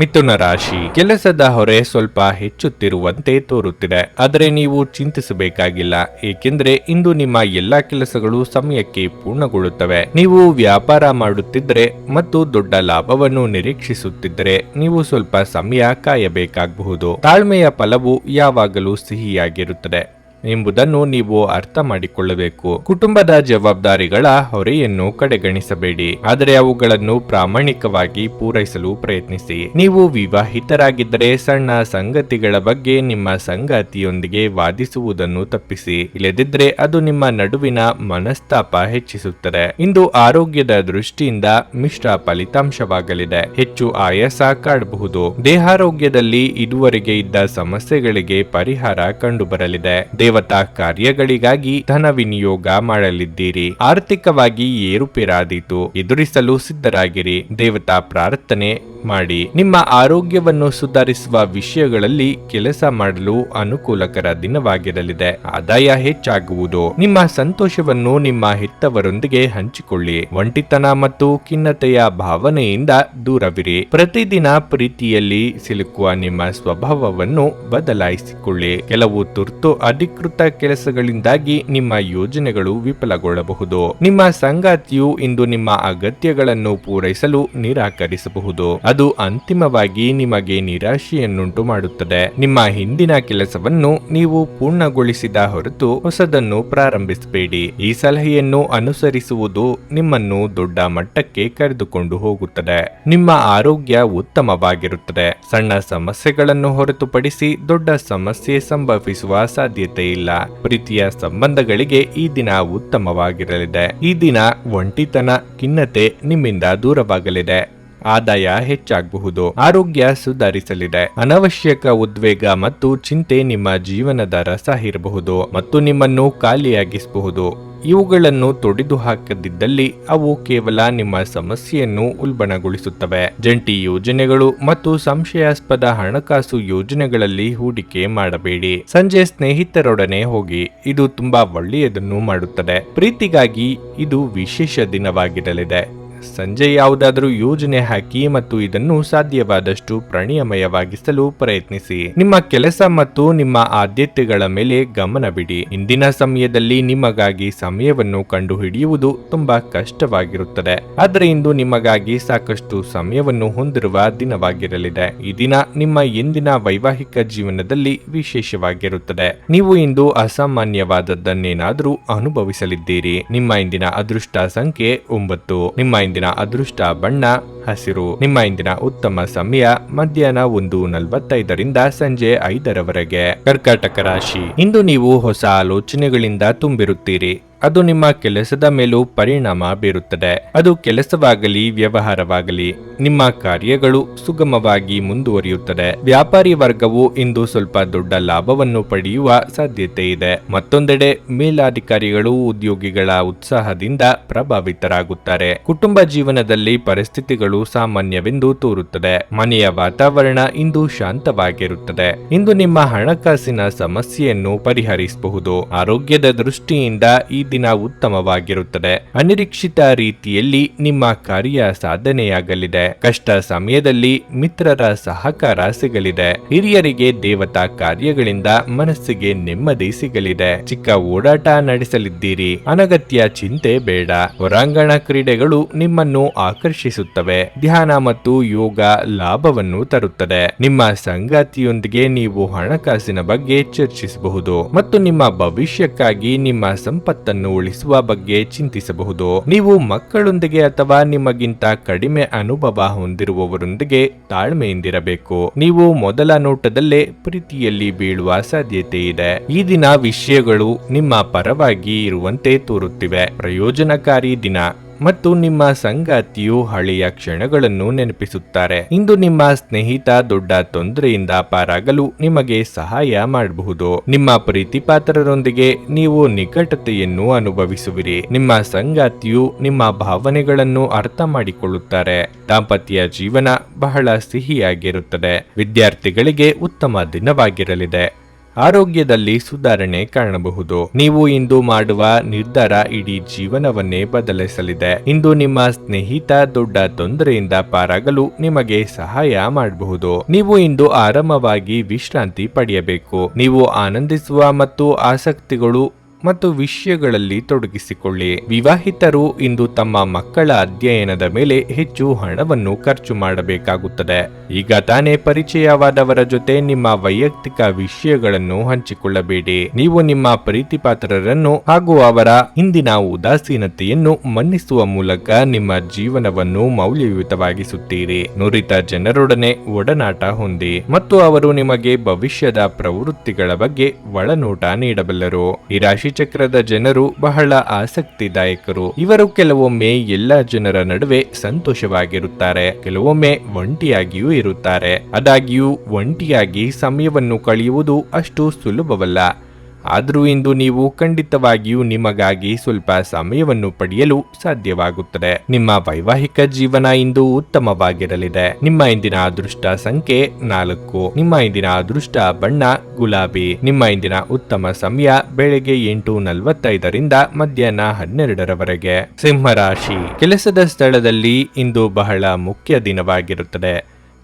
ಮಿಥುನ ರಾಶಿ. ಕೆಲಸದ ಹೊರೆ ಸ್ವಲ್ಪ ಹೆಚ್ಚುತ್ತಿರುವಂತೆ ತೋರುತ್ತಿದೆ, ಆದರೆ ನೀವು ಚಿಂತಿಸಬೇಕಾಗಿಲ್ಲ, ಏಕೆಂದರೆ ಇಂದು ನಿಮ್ಮ ಎಲ್ಲಾ ಕೆಲಸಗಳು ಸಮಯಕ್ಕೆ ಪೂರ್ಣಗೊಳ್ಳುತ್ತವೆ. ನೀವು ವ್ಯಾಪಾರ ಮಾಡುತ್ತಿದ್ದರೆ ಮತ್ತು ದೊಡ್ಡ ಲಾಭವನ್ನು ನಿರೀಕ್ಷಿಸುತ್ತಿದ್ದರೆ ನೀವು ಸ್ವಲ್ಪ ಸಮಯ ಕಾಯಬೇಕಾಗಬಹುದು. ತಾಳ್ಮೆಯ ಫಲವು ಯಾವಾಗಲೂ ಸಿಹಿಯಾಗಿರುತ್ತದೆ ಎಂಬುದನ್ನು ನೀವು ಅರ್ಥ ಮಾಡಿಕೊಳ್ಳಬೇಕು. ಕುಟುಂಬದ ಜವಾಬ್ದಾರಿಗಳ ಹೊರೆಯನ್ನು ಕಡೆಗಣಿಸಬೇಡಿ, ಆದರೆ ಅವುಗಳನ್ನು ಪ್ರಾಮಾಣಿಕವಾಗಿ ಪೂರೈಸಲು ಪ್ರಯತ್ನಿಸಿ. ನೀವು ವಿವಾಹಿತರಾಗಿದ್ದರೆ ಸಣ್ಣ ಸಂಗತಿಗಳ ಬಗ್ಗೆ ನಿಮ್ಮ ಸಂಗಾತಿಯೊಂದಿಗೆ ವಾದಿಸುವುದನ್ನು ತಪ್ಪಿಸಿ. ಇಲ್ಲದಿದ್ದರೆ ಅದು ನಿಮ್ಮ ನಡುವಿನ ಮನಸ್ತಾಪ ಹೆಚ್ಚಿಸುತ್ತದೆ. ಇಂದು ಆರೋಗ್ಯದ ದೃಷ್ಟಿಯಿಂದ ಮಿಶ್ರ ಫಲಿತಾಂಶವಾಗಲಿದೆ. ಹೆಚ್ಚು ಆಯಾಸ ಕಾಡಬಹುದು. ದೇಹಾರೋಗ್ಯದಲ್ಲಿ ಇದುವರೆಗೆ ಇದ್ದ ಸಮಸ್ಯೆಗಳಿಗೆ ಪರಿಹಾರ ಕಂಡುಬರಲಿದೆ. ದೇವತಾ ಕಾರ್ಯಗಳಿಗಾಗಿ ಧನ ವಿನಿಯೋಗ ಮಾಡಲಿದ್ದೀರಿ. ಆರ್ಥಿಕವಾಗಿ ಏರುಪೇರಾದೀತು. ಎದುರಿಸಲು ಸಿದ್ಧರಾಗಿರಿ. ದೇವತಾ ಪ್ರಾರ್ಥನೆ ಮಾಡಿ. ನಿಮ್ಮ ಆರೋಗ್ಯವನ್ನು ಸುಧಾರಿಸುವ ವಿಷಯಗಳಲ್ಲಿ ಕೆಲಸ ಮಾಡಲು ಅನುಕೂಲಕರ ದಿನವಾಗಿರಲಿದೆ. ಆದಾಯ ಹೆಚ್ಚಾಗುವುದು. ನಿಮ್ಮ ಸಂತೋಷವನ್ನು ನಿಮ್ಮ ಹೆತ್ತವರೊಂದಿಗೆ ಹಂಚಿಕೊಳ್ಳಿ. ಒಂಟಿತನ ಮತ್ತು ಖಿನ್ನತೆಯ ಭಾವನೆಯಿಂದ ದೂರವಿರಿ. ಪ್ರತಿದಿನ ಪ್ರೀತಿಯಲ್ಲಿ ಸಿಲುಕುವ ನಿಮ್ಮ ಸ್ವಭಾವವನ್ನು ಬದಲಾಯಿಸಿಕೊಳ್ಳಿ. ಕೆಲವು ತುರ್ತು ಅಧಿಕೃತ ಕೆಲಸಗಳಿಂದಾಗಿ ನಿಮ್ಮ ಯೋಜನೆಗಳು ವಿಫಲಗೊಳ್ಳಬಹುದು. ನಿಮ್ಮ ಸಂಗಾತಿಯು ಇಂದು ನಿಮ್ಮ ಅಗತ್ಯಗಳನ್ನು ಪೂರೈಸಲು ನಿರಾಕರಿಸಬಹುದು. ಅದು ಅಂತಿಮವಾಗಿ ನಿಮಗೆ ನಿರಾಶೆಯನ್ನುಂಟು ಮಾಡುತ್ತದೆ. ನಿಮ್ಮ ಹಿಂದಿನ ಕೆಲಸವನ್ನು ನೀವು ಪೂರ್ಣಗೊಳಿಸಿದ ಹೊರತು ಹೊಸದನ್ನು ಪ್ರಾರಂಭಿಸಬೇಡಿ. ಈ ಸಲಹೆಯನ್ನು ಅನುಸರಿಸುವುದು ನಿಮ್ಮನ್ನು ದೊಡ್ಡ ಮಟ್ಟಕ್ಕೆ ಕರೆದುಕೊಂಡು ಹೋಗುತ್ತದೆ. ನಿಮ್ಮ ಆರೋಗ್ಯ ಉತ್ತಮವಾಗಿರುತ್ತದೆ. ಸಣ್ಣ ಸಮಸ್ಯೆಗಳನ್ನು ಹೊರತುಪಡಿಸಿ ದೊಡ್ಡ ಸಮಸ್ಯೆ ಸಂಭವಿಸುವ ಸಾಧ್ಯತೆ ಇಲ್ಲ. ಪ್ರೀತಿಯ ಸಂಬಂಧಗಳಿಗೆ ಈ ದಿನ ಉತ್ತಮವಾಗಿರಲಿದೆ. ಈ ದಿನ ಒಂಟಿತನ, ಖಿನ್ನತೆ ನಿಮ್ಮಿಂದ ದೂರವಾಗಲಿದೆ. ಆದಾಯ ಹೆಚ್ಚಾಗಬಹುದು, ಆರೋಗ್ಯ ಸುಧಾರಿಸಲಿದೆ. ಅನವಶ್ಯಕ ಉದ್ವೇಗ ಮತ್ತು ಚಿಂತೆ ನಿಮ್ಮ ಜೀವನದ ರಸ ಇರಬಹುದು ಮತ್ತು ನಿಮ್ಮನ್ನು ಖಾಲಿಯಾಗಿಸಬಹುದು. ಇವುಗಳನ್ನು ತೊಡೆದು ಹಾಕದಿದ್ದಲ್ಲಿ ಅವು ಕೇವಲ ನಿಮ್ಮ ಸಮಸ್ಯೆಯನ್ನು ಉಲ್ಬಣಗೊಳಿಸುತ್ತವೆ. ಜಂಟಿ ಯೋಜನೆಗಳು ಮತ್ತು ಸಂಶಯಾಸ್ಪದ ಹಣಕಾಸು ಯೋಜನೆಗಳಲ್ಲಿ ಹೂಡಿಕೆ ಮಾಡಬೇಡಿ. ಸಂಜೆ ಸ್ನೇಹಿತರೊಡನೆ ಹೋಗಿ, ಇದು ತುಂಬಾ ಒಳ್ಳೆಯದನ್ನು ಮಾಡುತ್ತದೆ. ಪ್ರೀತಿಗಾಗಿ ಇದು ವಿಶೇಷ ದಿನವಾಗಿರಲಿದೆ. ಸಂಜೆ ಯಾವುದಾದರೂ ಯೋಜನೆ ಹಾಕಿ ಮತ್ತು ಇದನ್ನು ಸಾಧ್ಯವಾದಷ್ಟು ಪ್ರಾಣಿಮಯವಾಗಿಸಲು ಪ್ರಯತ್ನಿಸಿ. ನಿಮ್ಮ ಕೆಲಸ ಮತ್ತು ನಿಮ್ಮ ಆದ್ಯತೆಗಳ ಮೇಲೆ ಗಮನ ಬಿಡಿ. ಇಂದಿನ ಸಮಯದಲ್ಲಿ ನಿಮಗಾಗಿ ಸಮಯವನ್ನು ಕಂಡುಹಿಡಿಯುವುದು ತುಂಬಾ ಕಷ್ಟವಾಗಿರುತ್ತದೆ, ಆದರೆ ಇಂದು ನಿಮಗಾಗಿ ಸಾಕಷ್ಟು ಸಮಯವನ್ನು ಹೊಂದಿರುವ ದಿನವಾಗಿರಲಿದೆ. ಈ ದಿನ ನಿಮ್ಮ ಎಂದಿನ ವೈವಾಹಿಕ ಜೀವನದಲ್ಲಿ ವಿಶೇಷವಾಗಿರುತ್ತದೆ. ನೀವು ಇಂದು ಅಸಾಮಾನ್ಯವಾದದ್ದನ್ನೇನಾದರೂ ಅನುಭವಿಸಲಿದ್ದೀರಿ. ನಿಮ್ಮ ಇಂದಿನ ಅದೃಷ್ಟ ಸಂಖ್ಯೆ 9. ನಿಮ್ಮ ಇಂದಿನ ಅದೃಷ್ಟ ಬಣ್ಣ ಹಸಿರು. ನಿಮ್ಮ ಇಂದಿನ ಉತ್ತಮ ಸಮಯ ಮಧ್ಯಾಹ್ನ 1:45ರಿಂದ ಸಂಜೆ 5ರವರೆಗೆ. ಕರ್ಕಾಟಕ ರಾಶಿ. ಇಂದು ನೀವು ಹೊಸ ಆಲೋಚನೆಗಳಿಂದ ತುಂಬಿರುತ್ತೀರಿ. ಅದು ನಿಮ್ಮ ಕೆಲಸದ ಮೇಲೂ ಪರಿಣಾಮ ಬೀರುತ್ತದೆ. ಅದು ಕೆಲಸವಾಗಲಿ ವ್ಯವಹಾರವಾಗಲಿ, ನಿಮ್ಮ ಕಾರ್ಯಗಳು ಸುಗಮವಾಗಿ ಮುಂದುವರಿಯುತ್ತದೆ. ವ್ಯಾಪಾರಿ ವರ್ಗವು ಇಂದು ಸ್ವಲ್ಪ ದೊಡ್ಡ ಲಾಭವನ್ನು ಪಡೆಯುವ ಸಾಧ್ಯತೆ ಇದೆ. ಮತ್ತೊಂದೆಡೆ ಮೇಲಾಧಿಕಾರಿಗಳು ಉದ್ಯೋಗಿಗಳ ಉತ್ಸಾಹದಿಂದ ಪ್ರಭಾವಿತರಾಗುತ್ತಾರೆ. ಕುಟುಂಬ ಜೀವನದಲ್ಲಿ ಪರಿಸ್ಥಿತಿಗಳು ಸಾಮಾನ್ಯವೆಂದು ತೋರುತ್ತದೆ. ಮನೆಯ ವಾತಾವರಣ ಇಂದು ಶಾಂತವಾಗಿರುತ್ತದೆ. ಇಂದು ನಿಮ್ಮ ಹಣಕಾಸಿನ ಸಮಸ್ಯೆಯನ್ನು ಪರಿಹರಿಸಬಹುದು. ಆರೋಗ್ಯದ ದೃಷ್ಟಿಯಿಂದ ಈ ದಿನ ಉತ್ತಮವಾಗಿರುತ್ತದೆ. ಅನಿರೀಕ್ಷಿತ ರೀತಿಯಲ್ಲಿ ನಿಮ್ಮ ಕಾರ್ಯ ಸಾಧನೆಯಾಗಲಿದೆ. ಕಷ್ಟ ಸಮಯದಲ್ಲಿ ಮಿತ್ರರ ಸಹಕಾರ ಸಿಗಲಿದೆ. ಹಿರಿಯರಿಗೆ ದೇವತಾ ಕಾರ್ಯಗಳಿಂದ ಮನಸ್ಸಿಗೆ ನೆಮ್ಮದಿ ಸಿಗಲಿದೆ. ಚಿಕ್ಕ ಓಡಾಟ ನಡೆಸಲಿದ್ದೀರಿ. ಅನಗತ್ಯ ಚಿಂತೆ ಬೇಡ. ಹೊರಾಂಗಣ ಕ್ರೀಡೆಗಳು ನಿಮ್ಮನ್ನು ಆಕರ್ಷಿಸುತ್ತವೆ. ಧ್ಯಾನ ಮತ್ತು ಯೋಗ ಲಾಭವನ್ನು ತರುತ್ತದೆ. ನಿಮ್ಮ ಸಂಗಾತಿಯೊಂದಿಗೆ ನೀವು ಹಣಕಾಸಿನ ಬಗ್ಗೆ ಚರ್ಚಿಸಬಹುದು ಮತ್ತು ನಿಮ್ಮ ಭವಿಷ್ಯಕ್ಕಾಗಿ ನಿಮ್ಮ ಸಂಪತ್ತನ್ನು ಉಳಿಸುವ ಬಗ್ಗೆ ಚಿಂತಿಸಬಹುದು. ನೀವು ಮಕ್ಕಳೊಂದಿಗೆ ಅಥವಾ ನಿಮಗಿಂತ ಕಡಿಮೆ ಅನುಭವ ಹೊಂದಿರುವವರೊಂದಿಗೆ ತಾಳ್ಮೆಯಿಂದಿರಬೇಕು. ನೀವು ಮೊದಲ ನೋಟದಲ್ಲೇ ಪ್ರೀತಿಯಲ್ಲಿ ಬೀಳುವ ಸಾಧ್ಯತೆ ಇದೆ. ಈ ದಿನ ವಿಷಯಗಳು ನಿಮ್ಮ ಪರವಾಗಿ ಇರುವಂತೆ ತೋರುತ್ತಿವೆ. ಪ್ರಯೋಜನಕಾರಿ ದಿನ ಮತ್ತು ನಿಮ್ಮ ಸಂಗಾತಿಯು ಹಳೆಯ ಕ್ಷಣಗಳನ್ನು ನೆನಪಿಸುತ್ತಾರೆ. ಇಂದು ನಿಮ್ಮ ಸ್ನೇಹಿತ ದೊಡ್ಡ ತೊಂದರೆಯಿಂದ ಪಾರಾಗಲು ನಿಮಗೆ ಸಹಾಯ ಮಾಡಬಹುದು. ನಿಮ್ಮ ಪ್ರೀತಿಪಾತ್ರರೊಂದಿಗೆ ನೀವು ನಿಕಟತೆಯನ್ನು ಅನುಭವಿಸುವಿರಿ. ನಿಮ್ಮ ಸಂಗಾತಿಯು ನಿಮ್ಮ ಭಾವನೆಗಳನ್ನು ಅರ್ಥ ಮಾಡಿಕೊಳ್ಳುತ್ತಾರೆ. ದಾಂಪತ್ಯ ಜೀವನ ಬಹಳ ಸಿಹಿಯಾಗಿರುತ್ತದೆ. ವಿದ್ಯಾರ್ಥಿಗಳಿಗೆ ಉತ್ತಮ ದಿನವಾಗಿರಲಿದೆ. ಆರೋಗ್ಯದಲ್ಲಿ ಸುಧಾರಣೆ ಕಾಣಬಹುದು. ನೀವು ಇಂದು ಮಾಡುವ ನಿರ್ಧಾರ ಇಡೀ ಜೀವನವನ್ನೇ ಬದಲಿಸಲಿದೆ. ಇಂದು ನಿಮ್ಮ ಸ್ನೇಹಿತ ದೊಡ್ಡ ತೊಂದರೆಯಿಂದ ಪಾರಾಗಲು ನಿಮಗೆ ಸಹಾಯ ಮಾಡಬಹುದು. ನೀವು ಇಂದು ಆರಾಮವಾಗಿ ವಿಶ್ರಾಂತಿ ಪಡೆಯಬೇಕು. ನೀವು ಆನಂದಿಸುವ ಮತ್ತು ಆಸಕ್ತಿಗಳು ಮತ್ತು ವಿಷಯಗಳಲ್ಲಿ ತೊಡಗಿಸಿಕೊಳ್ಳಿ. ವಿವಾಹಿತರು ಇಂದು ತಮ್ಮ ಮಕ್ಕಳ ಅಧ್ಯಯನದ ಮೇಲೆ ಹೆಚ್ಚು ಹಣವನ್ನು ಖರ್ಚು ಮಾಡಬೇಕಾಗುತ್ತದೆ. ಈಗ ತಾನೇ ಪರಿಚಯವಾದವರ ಜೊತೆ ನಿಮ್ಮ ವೈಯಕ್ತಿಕ ವಿಷಯಗಳನ್ನು ಹಂಚಿಕೊಳ್ಳಬೇಡಿ. ನೀವು ನಿಮ್ಮ ಪ್ರೀತಿಪಾತ್ರರನ್ನು ಹಾಗೂ ಅವರ ಹಿಂದಿನ ಉದಾಸೀನತೆಯನ್ನು ಮನ್ನಿಸುವ ಮೂಲಕ ನಿಮ್ಮ ಜೀವನವನ್ನು ಮೌಲ್ಯಯುತವಾಗಿಸುತ್ತೀರಿ. ನುರಿತ ಜನರೊಡನೆ ಒಡನಾಟ ಹೊಂದಿ ಮತ್ತು ಅವರು ನಿಮಗೆ ಭವಿಷ್ಯದ ಪ್ರವೃತ್ತಿಗಳ ಬಗ್ಗೆ ಒಳನೋಟ ನೀಡಬಲ್ಲರು. ಈ ರಾಶಿ ಚಕ್ರದ ಜನರು ಬಹಳ ಆಸಕ್ತಿದಾಯಕರು. ಇವರು ಕೆಲವೊಮ್ಮೆ ಎಲ್ಲ ಜನರ ನಡುವೆ ಸಂತೋಷವಾಗಿರುತ್ತಾರೆ, ಕೆಲವೊಮ್ಮೆ ಒಂಟಿಯಾಗಿಯೂ ಇರುತ್ತಾರೆ. ಆದಾಗ್ಯೂ ಒಂಟಿಯಾಗಿ ಸಮಯವನ್ನು ಕಳೆಯುವುದು ಅಷ್ಟು ಸುಲಭವಲ್ಲ. ಆದರೂ ಇಂದು ನೀವು ಖಂಡಿತವಾಗಿಯೂ ನಿಮಗಾಗಿ ಸ್ವಲ್ಪ ಸಮಯವನ್ನು ಪಡೆಯಲು ಸಾಧ್ಯವಾಗುತ್ತದೆ. ನಿಮ್ಮ ವೈವಾಹಿಕ ಜೀವನ ಇಂದು ಉತ್ತಮವಾಗಿರಲಿದೆ. ನಿಮ್ಮ ಇಂದಿನ ಅದೃಷ್ಟ ಸಂಖ್ಯೆ 4. ನಿಮ್ಮ ಇಂದಿನ ಅದೃಷ್ಟ ಬಣ್ಣ ಗುಲಾಬಿ. ನಿಮ್ಮ ಇಂದಿನ ಉತ್ತಮ ಸಮಯ ಬೆಳಗ್ಗೆ 8:45ರಿಂದ ಮಧ್ಯಾಹ್ನ 12ರವರೆಗೆ. ಸಿಂಹರಾಶಿ. ಕೆಲಸದ ಸ್ಥಳದಲ್ಲಿ ಇಂದು ಬಹಳ ಮುಖ್ಯ ದಿನವಾಗಿರುತ್ತದೆ.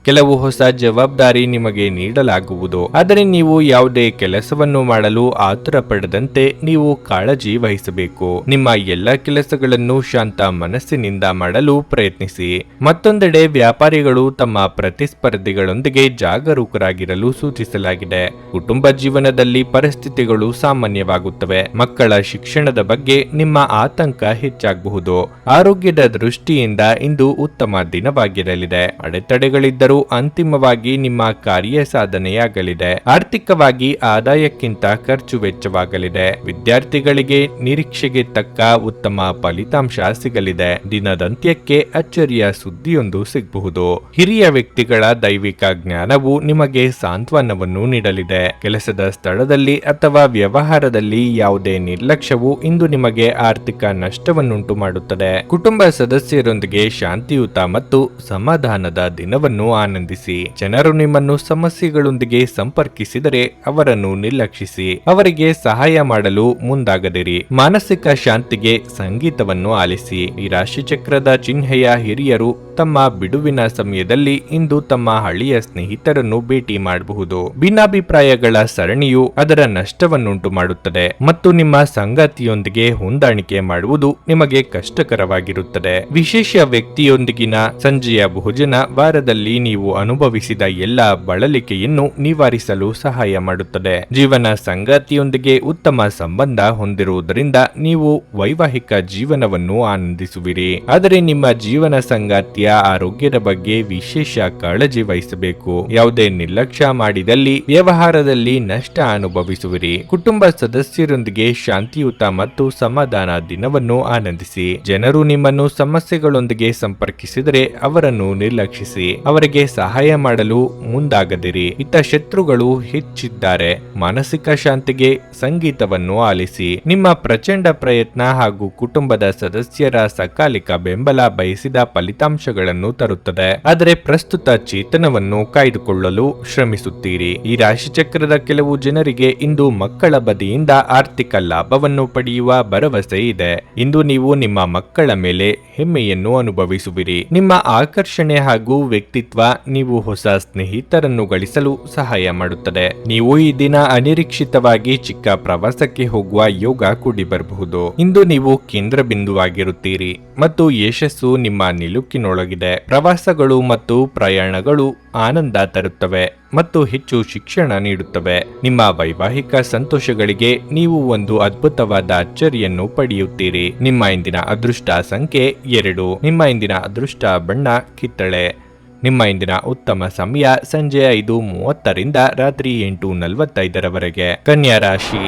ಕೆಲವು ಹೊಸ ಜವಾಬ್ದಾರಿ ನಿಮಗೆ ನೀಡಲಾಗುವುದು, ಆದರೆ ನೀವು ಯಾವುದೇ ಕೆಲಸವನ್ನು ಮಾಡಲು ಆತುರ ಪಡದಂತೆ ನೀವು ಕಾಳಜಿ ವಹಿಸಬೇಕು. ನಿಮ್ಮ ಎಲ್ಲ ಕೆಲಸಗಳನ್ನು ಶಾಂತ ಮನಸ್ಸಿನಿಂದ ಮಾಡಲು ಪ್ರಯತ್ನಿಸಿ. ಮತ್ತೊಂದೆಡೆ ವ್ಯಾಪಾರಿಗಳು ತಮ್ಮ ಪ್ರತಿಸ್ಪರ್ಧಿಗಳೊಂದಿಗೆ ಜಾಗರೂಕರಾಗಿರಲು ಸೂಚಿಸಲಾಗಿದೆ. ಕುಟುಂಬ ಜೀವನದಲ್ಲಿ ಪರಿಸ್ಥಿತಿಗಳು ಸಾಮಾನ್ಯವಾಗುತ್ತವೆ. ಮಕ್ಕಳ ಶಿಕ್ಷಣದ ಬಗ್ಗೆ ನಿಮ್ಮ ಆತಂಕ ಹೆಚ್ಚಾಗಬಹುದು. ಆರೋಗ್ಯದ ದೃಷ್ಟಿಯಿಂದ ಇಂದು ಉತ್ತಮ ದಿನವಾಗಿರಲಿದೆ. ಅಡೆತಡೆಗಳಿದ್ದರೂ ಅಂತಿಮವಾಗಿ ನಿಮ್ಮ ಕಾರ್ಯ ಸಾಧನೆಯಾಗಲಿದೆ. ಆರ್ಥಿಕವಾಗಿ ಆದಾಯಕ್ಕಿಂತ ಖರ್ಚು ವೆಚ್ಚವಾಗಲಿದೆ. ವಿದ್ಯಾರ್ಥಿಗಳಿಗೆ ನಿರೀಕ್ಷೆಗೆ ತಕ್ಕ ಉತ್ತಮ ಫಲಿತಾಂಶ ಸಿಗಲಿದೆ. ದಿನದಂತ್ಯಕ್ಕೆ ಅಚ್ಚರಿಯ ಸುದ್ದಿಯೊಂದು ಸಿಗಬಹುದು. ಹಿರಿಯ ವ್ಯಕ್ತಿಗಳ ದೈವಿಕ ಜ್ಞಾನವು ನಿಮಗೆ ಸಾಂತ್ವನವನ್ನು ನೀಡಲಿದೆ. ಕೆಲಸದ ಸ್ಥಳದಲ್ಲಿ ಅಥವಾ ವ್ಯವಹಾರದಲ್ಲಿ ಯಾವುದೇ ನಿರ್ಲಕ್ಷ್ಯವು ಇಂದು ನಿಮಗೆ ಆರ್ಥಿಕ ನಷ್ಟವನ್ನುಂಟು ಮಾಡುತ್ತದೆ. ಕುಟುಂಬ ಸದಸ್ಯರೊಂದಿಗೆ ಶಾಂತಿಯುತ ಮತ್ತು ಸಮಾಧಾನದ ದಿನವನ್ನು ಆನಂದಿಸಿ. ಜನರು ನಿಮ್ಮನ್ನು ಸಮಸ್ಯೆಗಳೊಂದಿಗೆ ಸಂಪರ್ಕಿಸಿದರೆ ಅವರನ್ನು ನಿರ್ಲಕ್ಷಿಸಿ. ಅವರಿಗೆ ಸಹಾಯ ಮಾಡಲು ಮುಂದಾಗದಿರಿ. ಮಾನಸಿಕ ಶಾಂತಿಗೆ ಸಂಗೀತವನ್ನು ಆಲಿಸಿ. ಈ ರಾಶಿಚಕ್ರದ ಚಿಹ್ನೆಯ ಹಿರಿಯರು ತಮ್ಮ ಬಿಡುವಿನ ಸಮಯದಲ್ಲಿ ಇಂದು ತಮ್ಮ ಹಳೆಯ ಸ್ನೇಹಿತರನ್ನು ಭೇಟಿ ಮಾಡಬಹುದು. ಭಿನ್ನಾಭಿಪ್ರಾಯಗಳ ಸರಣಿಯು ಅದರ ನಷ್ಟವನ್ನುಂಟು ಮಾಡುತ್ತದೆ ಮತ್ತು ನಿಮ್ಮ ಸಂಗಾತಿಯೊಂದಿಗೆ ಹೊಂದಾಣಿಕೆ ಮಾಡುವುದು ನಿಮಗೆ ಕಷ್ಟಕರವಾಗಿರುತ್ತದೆ. ವಿಶೇಷ ವ್ಯಕ್ತಿಯೊಂದಿಗಿನ ಸಂಜೆಯ ಭೋಜನ ವಾರದಲ್ಲಿ ನೀವು ಅನುಭವಿಸಿದ ಎಲ್ಲ ಬಳಲಿಕೆಯನ್ನು ನಿವಾರಿಸಲು ಸಹಾಯ ಮಾಡುತ್ತದೆ. ಜೀವನ ಸಂಗಾತಿಯೊಂದಿಗೆ ಉತ್ತಮ ಸಂಬಂಧ ಹೊಂದಿರುವುದರಿಂದ ನೀವು ವೈವಾಹಿಕ ಜೀವನವನ್ನು ಆನಂದಿಸುವಿರಿ. ಆದರೆ ನಿಮ್ಮ ಜೀವನ ಸಂಗಾತಿಯ ಆರೋಗ್ಯದ ಬಗ್ಗೆ ವಿಶೇಷ ಕಾಳಜಿ ವಹಿಸಬೇಕು. ಯಾವುದೇ ನಿರ್ಲಕ್ಷ್ಯ ಮಾಡಿದಲ್ಲಿ ವ್ಯವಹಾರದಲ್ಲಿ ನಷ್ಟ ಅನುಭವಿಸುವಿರಿ. ಕುಟುಂಬ ಸದಸ್ಯರೊಂದಿಗೆ ಶಾಂತಿಯುತ ಮತ್ತು ಸಮಾಧಾನ ದಿನವನ್ನು ಆನಂದಿಸಿ. ಜನರು ನಿಮ್ಮನ್ನು ಸಮಸ್ಯೆಗಳೊಂದಿಗೆ ಸಂಪರ್ಕಿಸಿದರೆ ಅವರನ್ನು ನಿರ್ಲಕ್ಷಿಸಿ. ಅವರಿಗೆ ಸಹಾಯ ಮಾಡಲು ಮುಂದಾಗದಿರಿ. ಶತ್ರುಗಳು ಹೆಚ್ಚಿದ್ದಾರೆ. ಮಾನಸಿಕ ಶಾಂತಿಗೆ ಸಂಗೀತವನ್ನು ಆಲಿಸಿ. ನಿಮ್ಮ ಪ್ರಚಂಡ ಪ್ರಯತ್ನ ಹಾಗೂ ಕುಟುಂಬದ ಸದಸ್ಯರ ಸಕಾಲಿಕ ಬೆಂಬಲ ಬಯಸಿದ ಫಲಿತಾಂಶಗಳನ್ನು ತರುತ್ತದೆ. ಆದರೆ ಪ್ರಸ್ತುತ ಚೇತನವನ್ನು ಕಾಯ್ದುಕೊಳ್ಳಲು ಶ್ರಮಿಸುತ್ತೀರಿ. ಈ ರಾಶಿಚಕ್ರದ ಕೆಲವು ಜನರಿಗೆ ಇಂದು ಮಕ್ಕಳ ಬದಿಯಿಂದ ಆರ್ಥಿಕ ಲಾಭವನ್ನು ಪಡೆಯುವ ಭರವಸೆ ಇದೆ. ಇಂದು ನೀವು ನಿಮ್ಮ ಮಕ್ಕಳ ಮೇಲೆ ಹೆಮ್ಮೆಯನ್ನು ಅನುಭವಿಸುವಿರಿ. ನಿಮ್ಮ ಆಕರ್ಷಣೆ ಹಾಗೂ ವ್ಯಕ್ತಿತ್ವ ನೀವು ಹೊಸ ಸ್ನೇಹಿತರನ್ನು ಗಳಿಸಲು ಸಹಾಯ ಮಾಡುತ್ತದೆ. ನೀವು ಈ ದಿನ ಅನಿರೀಕ್ಷಿತವಾಗಿ ಚಿಕ್ಕ ಪ್ರವಾಸಕ್ಕೆ ಹೋಗುವ ಯೋಗ ಕೂಡಿ ಬರಬಹುದು. ಇಂದು ನೀವು ಕೇಂದ್ರ ಬಿಂದುವಾಗಿರುತ್ತೀರಿ ಮತ್ತು ಯಶಸ್ಸು ನಿಮ್ಮ ನಿಲುಕಿನೊಳಗಿದೆ. ಪ್ರವಾಸಗಳು ಮತ್ತು ಪ್ರಯಾಣಗಳು ಆನಂದ ತರುತ್ತವೆ ಮತ್ತು ಹೆಚ್ಚು ಶಿಕ್ಷಣ ನೀಡುತ್ತವೆ. ನಿಮ್ಮ ವೈವಾಹಿಕ ಸಂತೋಷಗಳಿಗೆ ನೀವು ಒಂದು ಅದ್ಭುತವಾದ ಅಚ್ಚರಿಯನ್ನು ಪಡೆಯುತ್ತೀರಿ. ನಿಮ್ಮ ಇಂದಿನ ಅದೃಷ್ಟ ಸಂಖ್ಯೆ 2. ನಿಮ್ಮ ಇಂದಿನ ಅದೃಷ್ಟ ಬಣ್ಣ ಕಿತ್ತಳೆ. ನಿಮ್ಮ ಇಂದಿನ ಉತ್ತಮ ಸಮಯ ಸಂಜೆ 5:30ರಿಂದ ರಾತ್ರಿ 8:45ರವರೆಗೆ. ಕನ್ಯಾ ರಾಶಿ.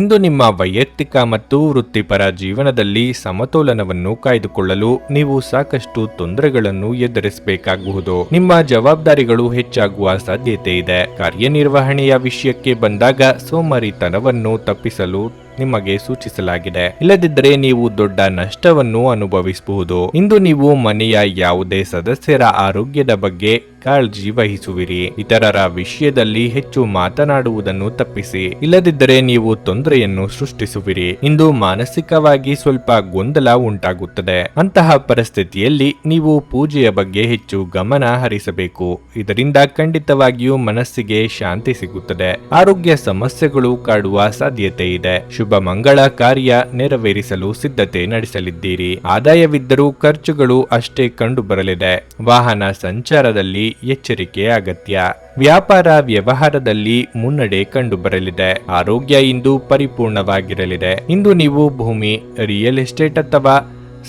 ಇಂದು ನಿಮ್ಮ ವೈಯಕ್ತಿಕ ಮತ್ತು ವೃತ್ತಿಪರ ಜೀವನದಲ್ಲಿ ಸಮತೋಲನವನ್ನು ಕಾಯ್ದುಕೊಳ್ಳಲು ನೀವು ಸಾಕಷ್ಟು ತೊಂದರೆಗಳನ್ನು ಎದುರಿಸಬೇಕಾಗಬಹುದು. ನಿಮ್ಮ ಜವಾಬ್ದಾರಿಗಳು ಹೆಚ್ಚಾಗುವ ಸಾಧ್ಯತೆ ಇದೆ. ಕಾರ್ಯನಿರ್ವಹಣೆಯ ವಿಷಯಕ್ಕೆ ಬಂದಾಗ ಸೋಮಾರಿತನವನ್ನು ತಪ್ಪಿಸಲು ನಿಮಗೆ ಸೂಚಿಸಲಾಗಿದೆ. ಇಲ್ಲದಿದ್ದರೆ ನೀವು ದೊಡ್ಡ ನಷ್ಟವನ್ನು ಅನುಭವಿಸಬಹುದು. ಇಂದು ನೀವು ಮನೆಯ ಯಾವುದೇ ಸದಸ್ಯರ ಆರೋಗ್ಯದ ಬಗ್ಗೆ ಕಾಳಜಿ ವಹಿಸುವಿರಿ. ಇತರರ ವಿಷಯದಲ್ಲಿ ಹೆಚ್ಚು ಮಾತನಾಡುವುದನ್ನು ತಪ್ಪಿಸಿ. ಇಲ್ಲದಿದ್ದರೆ ನೀವು ತೊಂದರೆಯನ್ನು ಸೃಷ್ಟಿಸುವಿರಿ. ಇಂದು ಮಾನಸಿಕವಾಗಿ ಸ್ವಲ್ಪ ಗೊಂದಲ ಉಂಟಾಗುತ್ತದೆ. ಅಂತಹ ಪರಿಸ್ಥಿತಿಯಲ್ಲಿ ನೀವು ಪೂಜೆಯ ಬಗ್ಗೆ ಹೆಚ್ಚು ಗಮನ ಹರಿಸಬೇಕು. ಇದರಿಂದ ಖಂಡಿತವಾಗಿಯೂ ಮನಸ್ಸಿಗೆ ಶಾಂತಿ ಸಿಗುತ್ತದೆ. ಆರೋಗ್ಯ ಸಮಸ್ಯೆಗಳು ಕಾಡುವ ಸಾಧ್ಯತೆ ಇದೆ. ಶುಭ ಮಂಗಳ ಕಾರ್ಯ ನೆರವೇರಿಸಲು ಸಿದ್ಧತೆ ನಡೆಸಲಿದ್ದೀರಿ. ಆದಾಯವಿದ್ದರೂ ಖರ್ಚುಗಳು ಅಷ್ಟೇ ಕಂಡುಬರಲಿದೆ. ವಾಹನ ಸಂಚಾರದಲ್ಲಿ ಎಚ್ಚರಿಕೆ ಅಗತ್ಯ. ವ್ಯಾಪಾರ ವ್ಯವಹಾರದಲ್ಲಿ ಮುನ್ನಡೆ ಕಂಡುಬರಲಿದೆ. ಆರೋಗ್ಯ ಇಂದು ಪರಿಪೂರ್ಣವಾಗಿರಲಿದೆ. ಇಂದು ನೀವು ಭೂಮಿ, ರಿಯಲ್ ಎಸ್ಟೇಟ್ ಅಥವಾ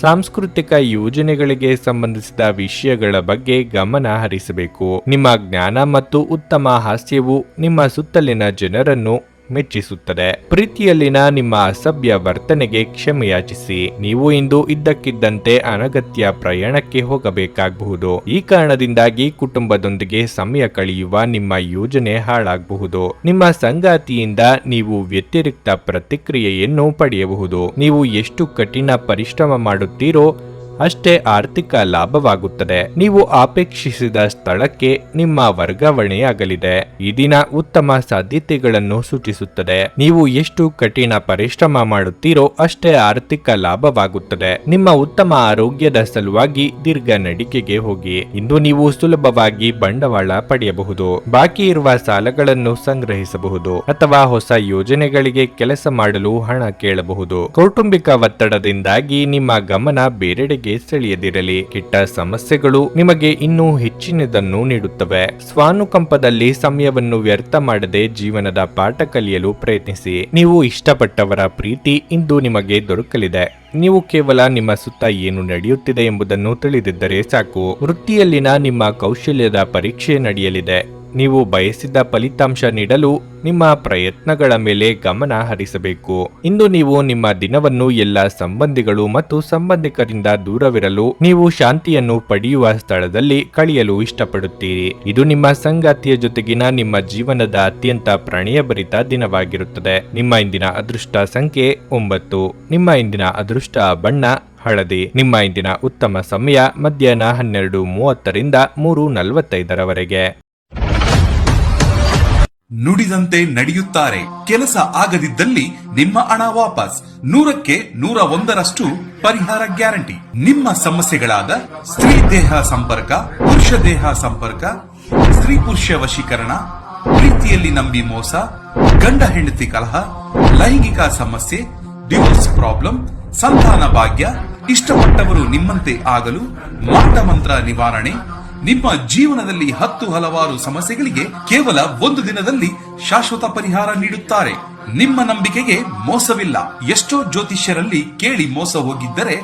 ಸಾಂಸ್ಕೃತಿಕ ಯೋಜನೆಗಳಿಗೆ ಸಂಬಂಧಿಸಿದ ವಿಷಯಗಳ ಬಗ್ಗೆ ಗಮನ ಹರಿಸಬೇಕು. ನಿಮ್ಮ ಜ್ಞಾನ ಮತ್ತು ಉತ್ತಮ ಹಾಸ್ಯವು ನಿಮ್ಮ ಸುತ್ತಲಿನ ಜನರನ್ನು ಮೆಚ್ಚಿಸುತ್ತದೆ. ಪ್ರೀತಿಯಲ್ಲಿನ ನಿಮ್ಮ ಅಸಭ್ಯ ವರ್ತನೆಗೆ ಕ್ಷಮೆಯಾಚಿಸಿ. ನೀವು ಇಂದು ಇದ್ದಕ್ಕಿದ್ದಂತೆ ಅನಗತ್ಯ ಪ್ರಯಾಣಕ್ಕೆ ಹೋಗಬೇಕಾಗಬಹುದು. ಈ ಕಾರಣದಿಂದಾಗಿ ಕುಟುಂಬದೊಂದಿಗೆ ಸಮಯ ಕಳೆಯುವ ನಿಮ್ಮ ಯೋಜನೆ ಹಾಳಾಗಬಹುದು. ನಿಮ್ಮ ಸಂಗಾತಿಯಿಂದ ನೀವು ವ್ಯತಿರಿಕ್ತ ಪ್ರತಿಕ್ರಿಯೆಯನ್ನು ಪಡೆಯಬಹುದು. ನೀವು ಎಷ್ಟು ಕಠಿಣ ಪರಿಶ್ರಮ ಮಾಡುತ್ತೀರೋ ಅಷ್ಟೇ ಆರ್ಥಿಕ ಲಾಭವಾಗುತ್ತದೆ. ನೀವು ಅಪೇಕ್ಷಿಸಿದ ಸ್ಥಳಕ್ಕೆ ನಿಮ್ಮ ವರ್ಗಾವಣೆಯಾಗಲಿದೆ. ಈ ದಿನ ಉತ್ತಮ ಸಾಧ್ಯತೆಗಳನ್ನು ಸೂಚಿಸುತ್ತದೆ. ನೀವು ಎಷ್ಟು ಕಠಿಣ ಪರಿಶ್ರಮ ಮಾಡುತ್ತೀರೋ ಅಷ್ಟೇ ಆರ್ಥಿಕ ಲಾಭವಾಗುತ್ತದೆ. ನಿಮ್ಮ ಉತ್ತಮ ಆರೋಗ್ಯದ ಸಲುವಾಗಿ ದೀರ್ಘ ನಡಿಗೆಗೆ ಹೋಗಿ. ಇಂದು ನೀವು ಸುಲಭವಾಗಿ ಬಂಡವಾಳ ಪಡೆಯಬಹುದು. ಬಾಕಿ ಇರುವ ಸಾಲಗಳನ್ನು ಸಂಗ್ರಹಿಸಬಹುದು ಅಥವಾ ಹೊಸ ಯೋಜನೆಗಳಿಗೆ ಕೆಲಸ ಮಾಡಲು ಹಣ ಕೇಳಬಹುದು. ಕೌಟುಂಬಿಕ ಒತ್ತಡದಿಂದಾಗಿ ನಿಮ್ಮ ಗಮನ ಬೇರೆಡೆಗೆ ನಿಮಗೆ ಸೆಳೆಯದಿರಲಿ. ಕೆಟ್ಟ ಸಮಸ್ಯೆಗಳು ನಿಮಗೆ ಇನ್ನೂ ಹೆಚ್ಚಿನದನ್ನು ನೀಡುತ್ತವೆ. ಸ್ವಾನುಕಂಪದಲ್ಲಿ ಸಮಯವನ್ನು ವ್ಯರ್ಥ ಮಾಡದೆ ಜೀವನದ ಪಾಠ ಕಲಿಯಲು ಪ್ರಯತ್ನಿಸಿ. ನೀವು ಇಷ್ಟಪಟ್ಟವರ ಪ್ರೀತಿ ಇಂದು ನಿಮಗೆ ದೊರಕಲಿದೆ. ನೀವು ಕೇವಲ ನಿಮ್ಮ ಸುತ್ತ ಏನು ನಡೆಯುತ್ತಿದೆ ಎಂಬುದನ್ನು ತಿಳಿದಿದ್ದರೆ ಸಾಕು. ವೃತ್ತಿಯಲ್ಲಿನ ನಿಮ್ಮ ಕೌಶಲ್ಯದ ಪರೀಕ್ಷೆ ನಡೆಯಲಿದೆ. ನೀವು ಬಯಸಿದ ಫಲಿತಾಂಶ ನೀಡಲು ನಿಮ್ಮ ಪ್ರಯತ್ನಗಳ ಮೇಲೆ ಗಮನ ಹರಿಸಬೇಕು. ಇಂದು ನೀವು ನಿಮ್ಮ ದಿನವನ್ನು ಎಲ್ಲ ಸಂಬಂಧಿಗಳು ಮತ್ತು ಸಂಬಂಧಿಕರಿಂದ ದೂರವಿರಲು ನೀವು ಶಾಂತಿಯನ್ನು ಪಡೆಯುವ ಸ್ಥಳದಲ್ಲಿ ಕಳೆಯಲು ಇಷ್ಟಪಡುತ್ತೀರಿ. ಇದು ನಿಮ್ಮ ಸಂಗಾತಿಯ ಜೊತೆಗಿನ ನಿಮ್ಮ ಜೀವನದ ಅತ್ಯಂತ ಪ್ರಣಯಭರಿತ ದಿನವಾಗಿರುತ್ತದೆ. ನಿಮ್ಮ ಇಂದಿನ ಅದೃಷ್ಟ ಸಂಖ್ಯೆ 9. ನಿಮ್ಮ ಇಂದಿನ ಅದೃಷ್ಟ ಬಣ್ಣ ಹಳದಿ. ನಿಮ್ಮ ಇಂದಿನ ಉತ್ತಮ ಸಮಯ ಮಧ್ಯಾಹ್ನ 12:30ರಿಂದ 3:45ರವರೆಗೆ. ನುಡಿದಂತೆ ನಡೆಯುತ್ತಾರೆ. ಕೆಲಸ ಆಗದಿದ್ದಲ್ಲಿ ನಿಮ್ಮ ಹಣ ವಾಪಸ್. 100ಕ್ಕೆ 101ರಷ್ಟು ಪರಿಹಾರ ಗ್ಯಾರಂಟಿ. ನಿಮ್ಮ ಸಮಸ್ಯೆಗಳಾದ ಸ್ತ್ರೀ ದೇಹ ಸಂಪರ್ಕ, ಪುರುಷ ದೇಹ ಸಂಪರ್ಕ, ಸ್ತ್ರೀ ಪುರುಷ ವಶೀಕರಣ, ಪ್ರೀತಿಯಲ್ಲಿ ನಂಬಿ ಮೋಸ, ಗಂಡ ಹೆಂಡತಿ ಕಲಹ, ಲೈಂಗಿಕ ಸಮಸ್ಯೆ, ಡಿವೋರ್ಸ್ ಪ್ರಾಬ್ಲಮ್, ಸಂತಾನ ಭಾಗ್ಯ, ಇಷ್ಟಪಟ್ಟವರು ನಿಮ್ಮಂತೆ ಆಗಲು, ಮಾಟ ಮಂತ್ರ ನಿವಾರಣೆ, ನಿಮ್ಮ ಜೀವನದಲ್ಲಿ 10 ಹಲವಾರು ಸಮಸ್ಯೆಗಳಿಗೆ ಕೇವಲ 1 ದಿನದಲ್ಲಿ ಶಾಶ್ವತ ಪರಿಹಾರ ನೀಡುತ್ತಾರೆ. ನಿಮ್ಮ ನಂಬಿಕೆಗೆ ಮೋಸವಿಲ್ಲ. ಎಷ್ಟೋ ಜ್ಯೋತಿಷ್ಯರಲ್ಲಿ ಕೇಳಿ ಮೋಸ ಹೋಗಿದ್ದರೆ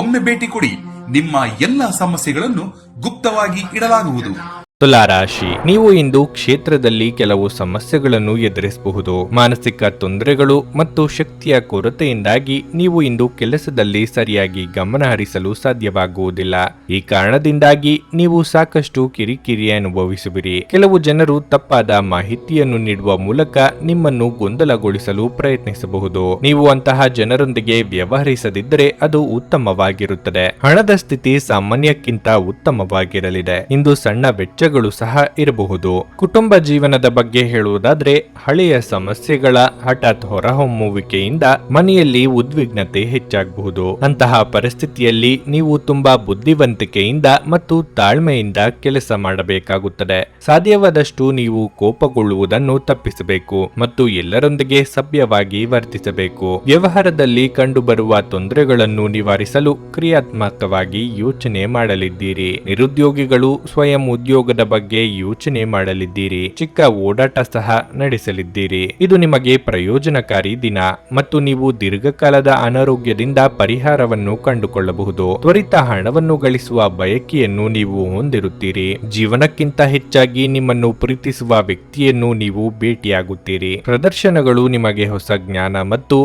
ಒಮ್ಮೆ ಭೇಟಿ ಕೊಡಿ. ನಿಮ್ಮ ಎಲ್ಲ ಸಮಸ್ಯೆಗಳನ್ನು ಗುಪ್ತವಾಗಿ ಇಡಲಾಗುವುದು. ತುಲಾರಾಶಿ, ನೀವು ಇಂದು ಕ್ಷೇತ್ರದಲ್ಲಿ ಕೆಲವು ಸಮಸ್ಯೆಗಳನ್ನು ಎದುರಿಸಬಹುದು. ಮಾನಸಿಕ ತೊಂದರೆಗಳು ಮತ್ತು ಶಕ್ತಿಯ ಕೊರತೆಯಿಂದಾಗಿ ನೀವು ಇಂದು ಕೆಲಸದಲ್ಲಿ ಸರಿಯಾಗಿ ಗಮನ ಹರಿಸಲು ಸಾಧ್ಯವಾಗುವುದಿಲ್ಲ. ಈ ಕಾರಣದಿಂದಾಗಿ ನೀವು ಸಾಕಷ್ಟು ಕಿರಿಕಿರಿ ಅನುಭವಿಸುವಿರಿ. ಕೆಲವು ಜನರು ತಪ್ಪಾದ ಮಾಹಿತಿಯನ್ನು ನೀಡುವ ಮೂಲಕ ನಿಮ್ಮನ್ನು ಗೊಂದಲಗೊಳಿಸಲು ಪ್ರಯತ್ನಿಸಬಹುದು. ನೀವು ಅಂತಹ ಜನರೊಂದಿಗೆ ವ್ಯವಹರಿಸದಿದ್ದರೆ ಅದು ಉತ್ತಮವಾಗಿರುತ್ತದೆ. ಹಣದ ಸ್ಥಿತಿ ಸಾಮಾನ್ಯಕ್ಕಿಂತ ಉತ್ತಮವಾಗಿರಲಿದೆ. ಇಂದು ಸಣ್ಣ ವೆಚ್ಚ ಸಹ ಇರಬಹುದು. ಕುಟುಂಬ ಜೀವನದ ಬಗ್ಗೆ ಹೇಳುವುದಾದ್ರೆ, ಹಳೆಯ ಸಮಸ್ಯೆಗಳ ಹಠಾತ್ ಹೊರಹೊಮ್ಮುವಿಕೆಯಿಂದ ಮನೆಯಲ್ಲಿ ಉದ್ವಿಗ್ನತೆ ಹೆಚ್ಚಾಗಬಹುದು. ಅಂತಹ ಪರಿಸ್ಥಿತಿಯಲ್ಲಿ ನೀವು ತುಂಬಾ ಬುದ್ಧಿವಂತಿಕೆಯಿಂದ ಮತ್ತು ತಾಳ್ಮೆಯಿಂದ ಕೆಲಸ ಮಾಡಬೇಕಾಗುತ್ತದೆ. ಸಾಧ್ಯವಾದಷ್ಟು ನೀವು ಕೋಪಗೊಳ್ಳುವುದನ್ನು ತಪ್ಪಿಸಬೇಕು ಮತ್ತು ಎಲ್ಲರೊಂದಿಗೆ ಸಭ್ಯವಾಗಿ ವರ್ತಿಸಬೇಕು. ವ್ಯವಹಾರದಲ್ಲಿ ಕಂಡುಬರುವ ತೊಂದರೆಗಳನ್ನು ನಿವಾರಿಸಲು ಕ್ರಿಯಾತ್ಮಕವಾಗಿ ಯೋಚನೆ ಮಾಡಲಿದ್ದೀರಿ. ನಿರುದ್ಯೋಗಿಗಳು ಸ್ವಯಂ ಉದ್ಯೋಗದ ಬಗ್ಗೆ ಯೋಚನೆ ಮಾಡಲಿದ್ದೀರಿ. ಚಿಕ್ಕ ಓಡಾಟ ಸಹ ನಡೆಸಲಿದ್ದೀರಿ. ಇದು ನಿಮಗೆ ಪ್ರಯೋಜನಕಾರಿ ದಿನ ಮತ್ತು ನೀವು ದೀರ್ಘಕಾಲದ ಅನಾರೋಗ್ಯದಿಂದ ಪರಿಹಾರವನ್ನು ಕಂಡುಕೊಳ್ಳಬಹುದು. ತ್ವರಿತ ಹಣವನ್ನು ಗಳಿಸುವ ಬಯಕೆಯನ್ನು ನೀವು ಹೊಂದಿರುತ್ತೀರಿ. ಜೀವನಕ್ಕಿಂತ ಹೆಚ್ಚಾಗಿ ನಿಮ್ಮನ್ನು ಪ್ರೀತಿಸುವ ವ್ಯಕ್ತಿಯನ್ನು ನೀವು ಭೇಟಿಯಾಗುತ್ತೀರಿ. ಪ್ರದರ್ಶನಗಳು ನಿಮಗೆ ಹೊಸ ಜ್ಞಾನ ಮತ್ತು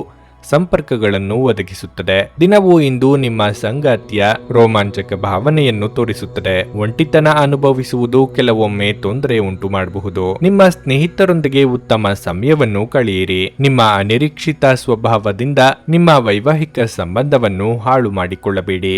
ಸಂಪರ್ಕಗಳನ್ನು ಒದಗಿಸುತ್ತದೆ. ದಿನವೂ ಇಂದು ನಿಮ್ಮ ಸಂಗಾತಿಯ ರೋಮಾಂಚಕ ಭಾವನೆಯನ್ನು ತೋರಿಸುತ್ತದೆ. ಒಂಟಿತನ ಅನುಭವಿಸುವುದು ಕೆಲವೊಮ್ಮೆ ತೊಂದರೆ ಉಂಟು ಮಾಡಬಹುದು. ನಿಮ್ಮ ಸ್ನೇಹಿತರೊಂದಿಗೆ ಉತ್ತಮ ಸಮಯವನ್ನು ಕಳೆಯಿರಿ. ನಿಮ್ಮ ಅನಿರೀಕ್ಷಿತ ಸ್ವಭಾವದಿಂದ ನಿಮ್ಮ ವೈವಾಹಿಕ ಸಂಬಂಧವನ್ನು ಹಾಳು ಮಾಡಿಕೊಳ್ಳಬೇಡಿ.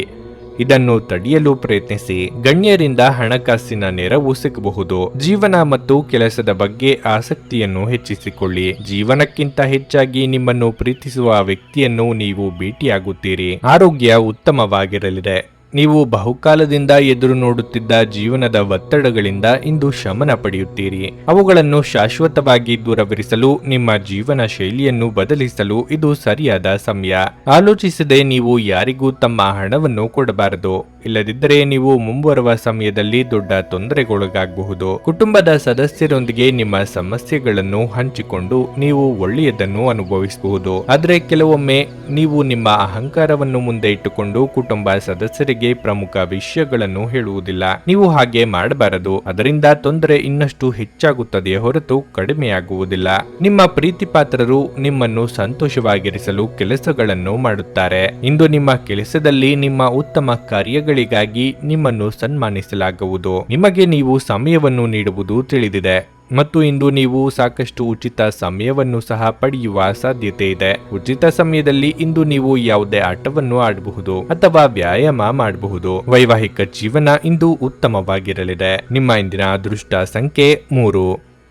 ಇದನ್ನು ತಡೆಯಲು ಪ್ರಯತ್ನಿಸಿ. ಗಣ್ಯರಿಂದ ಹಣಕಾಸಿನ ನೆರವು ಸಿಗಬಹುದು. ಜೀವನ ಮತ್ತು ಕೆಲಸದ ಬಗ್ಗೆ ಆಸಕ್ತಿಯನ್ನು ಹೆಚ್ಚಿಸಿಕೊಳ್ಳಿ. ಜೀವನಕ್ಕಿಂತ ಹೆಚ್ಚಾಗಿ ನಿಮ್ಮನ್ನು ಪ್ರೀತಿಸುವ ವ್ಯಕ್ತಿಯನ್ನು ನೀವು ಭೇಟಿಯಾಗುತ್ತೀರಿ. ಆರೋಗ್ಯ ಉತ್ತಮವಾಗಿರಲಿದೆ. ನೀವು ಬಹುಕಾಲದಿಂದ ಎದುರು ನೋಡುತ್ತಿದ್ದ ಜೀವನದ ಒತ್ತಡಗಳಿಂದ ಇಂದು ಶಮನ ಪಡೆಯುತ್ತೀರಿ. ಅವುಗಳನ್ನು ಶಾಶ್ವತವಾಗಿ ದೂರವಿರಿಸಲು ನಿಮ್ಮ ಜೀವನ ಶೈಲಿಯನ್ನು ಬದಲಿಸಲು ಇದು ಸರಿಯಾದ ಸಮಯ. ಆಲೋಚಿಸದೆ ನೀವು ಯಾರಿಗೂ ತಮ್ಮ ಹಣವನ್ನು ಕೊಡಬಾರದು. ಇಲ್ಲದಿದ್ದರೆ ನೀವು ಮುಂಬರುವ ಸಮಯದಲ್ಲಿ ದೊಡ್ಡ ತೊಂದರೆಗೊಳಗಾಗಬಹುದು. ಕುಟುಂಬದ ಸದಸ್ಯರೊಂದಿಗೆ ನಿಮ್ಮ ಸಮಸ್ಯೆಗಳನ್ನು ಹಂಚಿಕೊಂಡು ನೀವು ಒಳ್ಳೆಯದನ್ನು ಅನುಭವಿಸಬಹುದು. ಆದರೆ ಕೆಲವೊಮ್ಮೆ ನೀವು ನಿಮ್ಮ ಅಹಂಕಾರವನ್ನು ಮುಂದೆ ಇಟ್ಟುಕೊಂಡು ಕುಟುಂಬ ಸದಸ್ಯರಿಗೆ ಪ್ರಮುಖ ವಿಷಯಗಳನ್ನು ಹೇಳುವುದಿಲ್ಲ. ನೀವು ಹಾಗೆ ಮಾಡಬಾರದು. ಅದರಿಂದ ತೊಂದರೆ ಇನ್ನಷ್ಟು ಹೆಚ್ಚಾಗುತ್ತದೆ ಹೊರತು ಕಡಿಮೆಯಾಗುವುದಿಲ್ಲ. ನಿಮ್ಮ ಪ್ರೀತಿ ಪಾತ್ರರು ನಿಮ್ಮನ್ನು ಸಂತೋಷವಾಗಿರಿಸಲು ಕೆಲಸಗಳನ್ನು ಮಾಡುತ್ತಾರೆ. ಇಂದು ನಿಮ್ಮ ಕೆಲಸದಲ್ಲಿ ನಿಮ್ಮ ಉತ್ತಮ ಕಾರ್ಯಗಳಿಗಾಗಿ ನಿಮ್ಮನ್ನು ಸನ್ಮಾನಿಸಲಾಗುವುದು. ನಿಮಗೆ ನೀವು ಸಮಯವನ್ನು ನೀಡುವುದು ತಿಳಿದಿದೆ ಮತ್ತು ಇಂದು ನೀವು ಸಾಕಷ್ಟು ಉಚಿತ ಸಮಯವನ್ನು ಸಹ ಪಡೆಯುವ ಸಾಧ್ಯತೆ ಇದೆ. ಉಚಿತ ಸಮಯದಲ್ಲಿ ಇಂದು ನೀವು ಯಾವುದೇ ಆಟವನ್ನು ಆಡಬಹುದು ಅಥವಾ ವ್ಯಾಯಾಮ ಮಾಡಬಹುದು. ವೈವಾಹಿಕ ಜೀವನ ಇಂದು ಉತ್ತಮವಾಗಿರಲಿದೆ. ನಿಮ್ಮ ಇಂದಿನ ಅದೃಷ್ಟ ಸಂಖ್ಯೆ 3.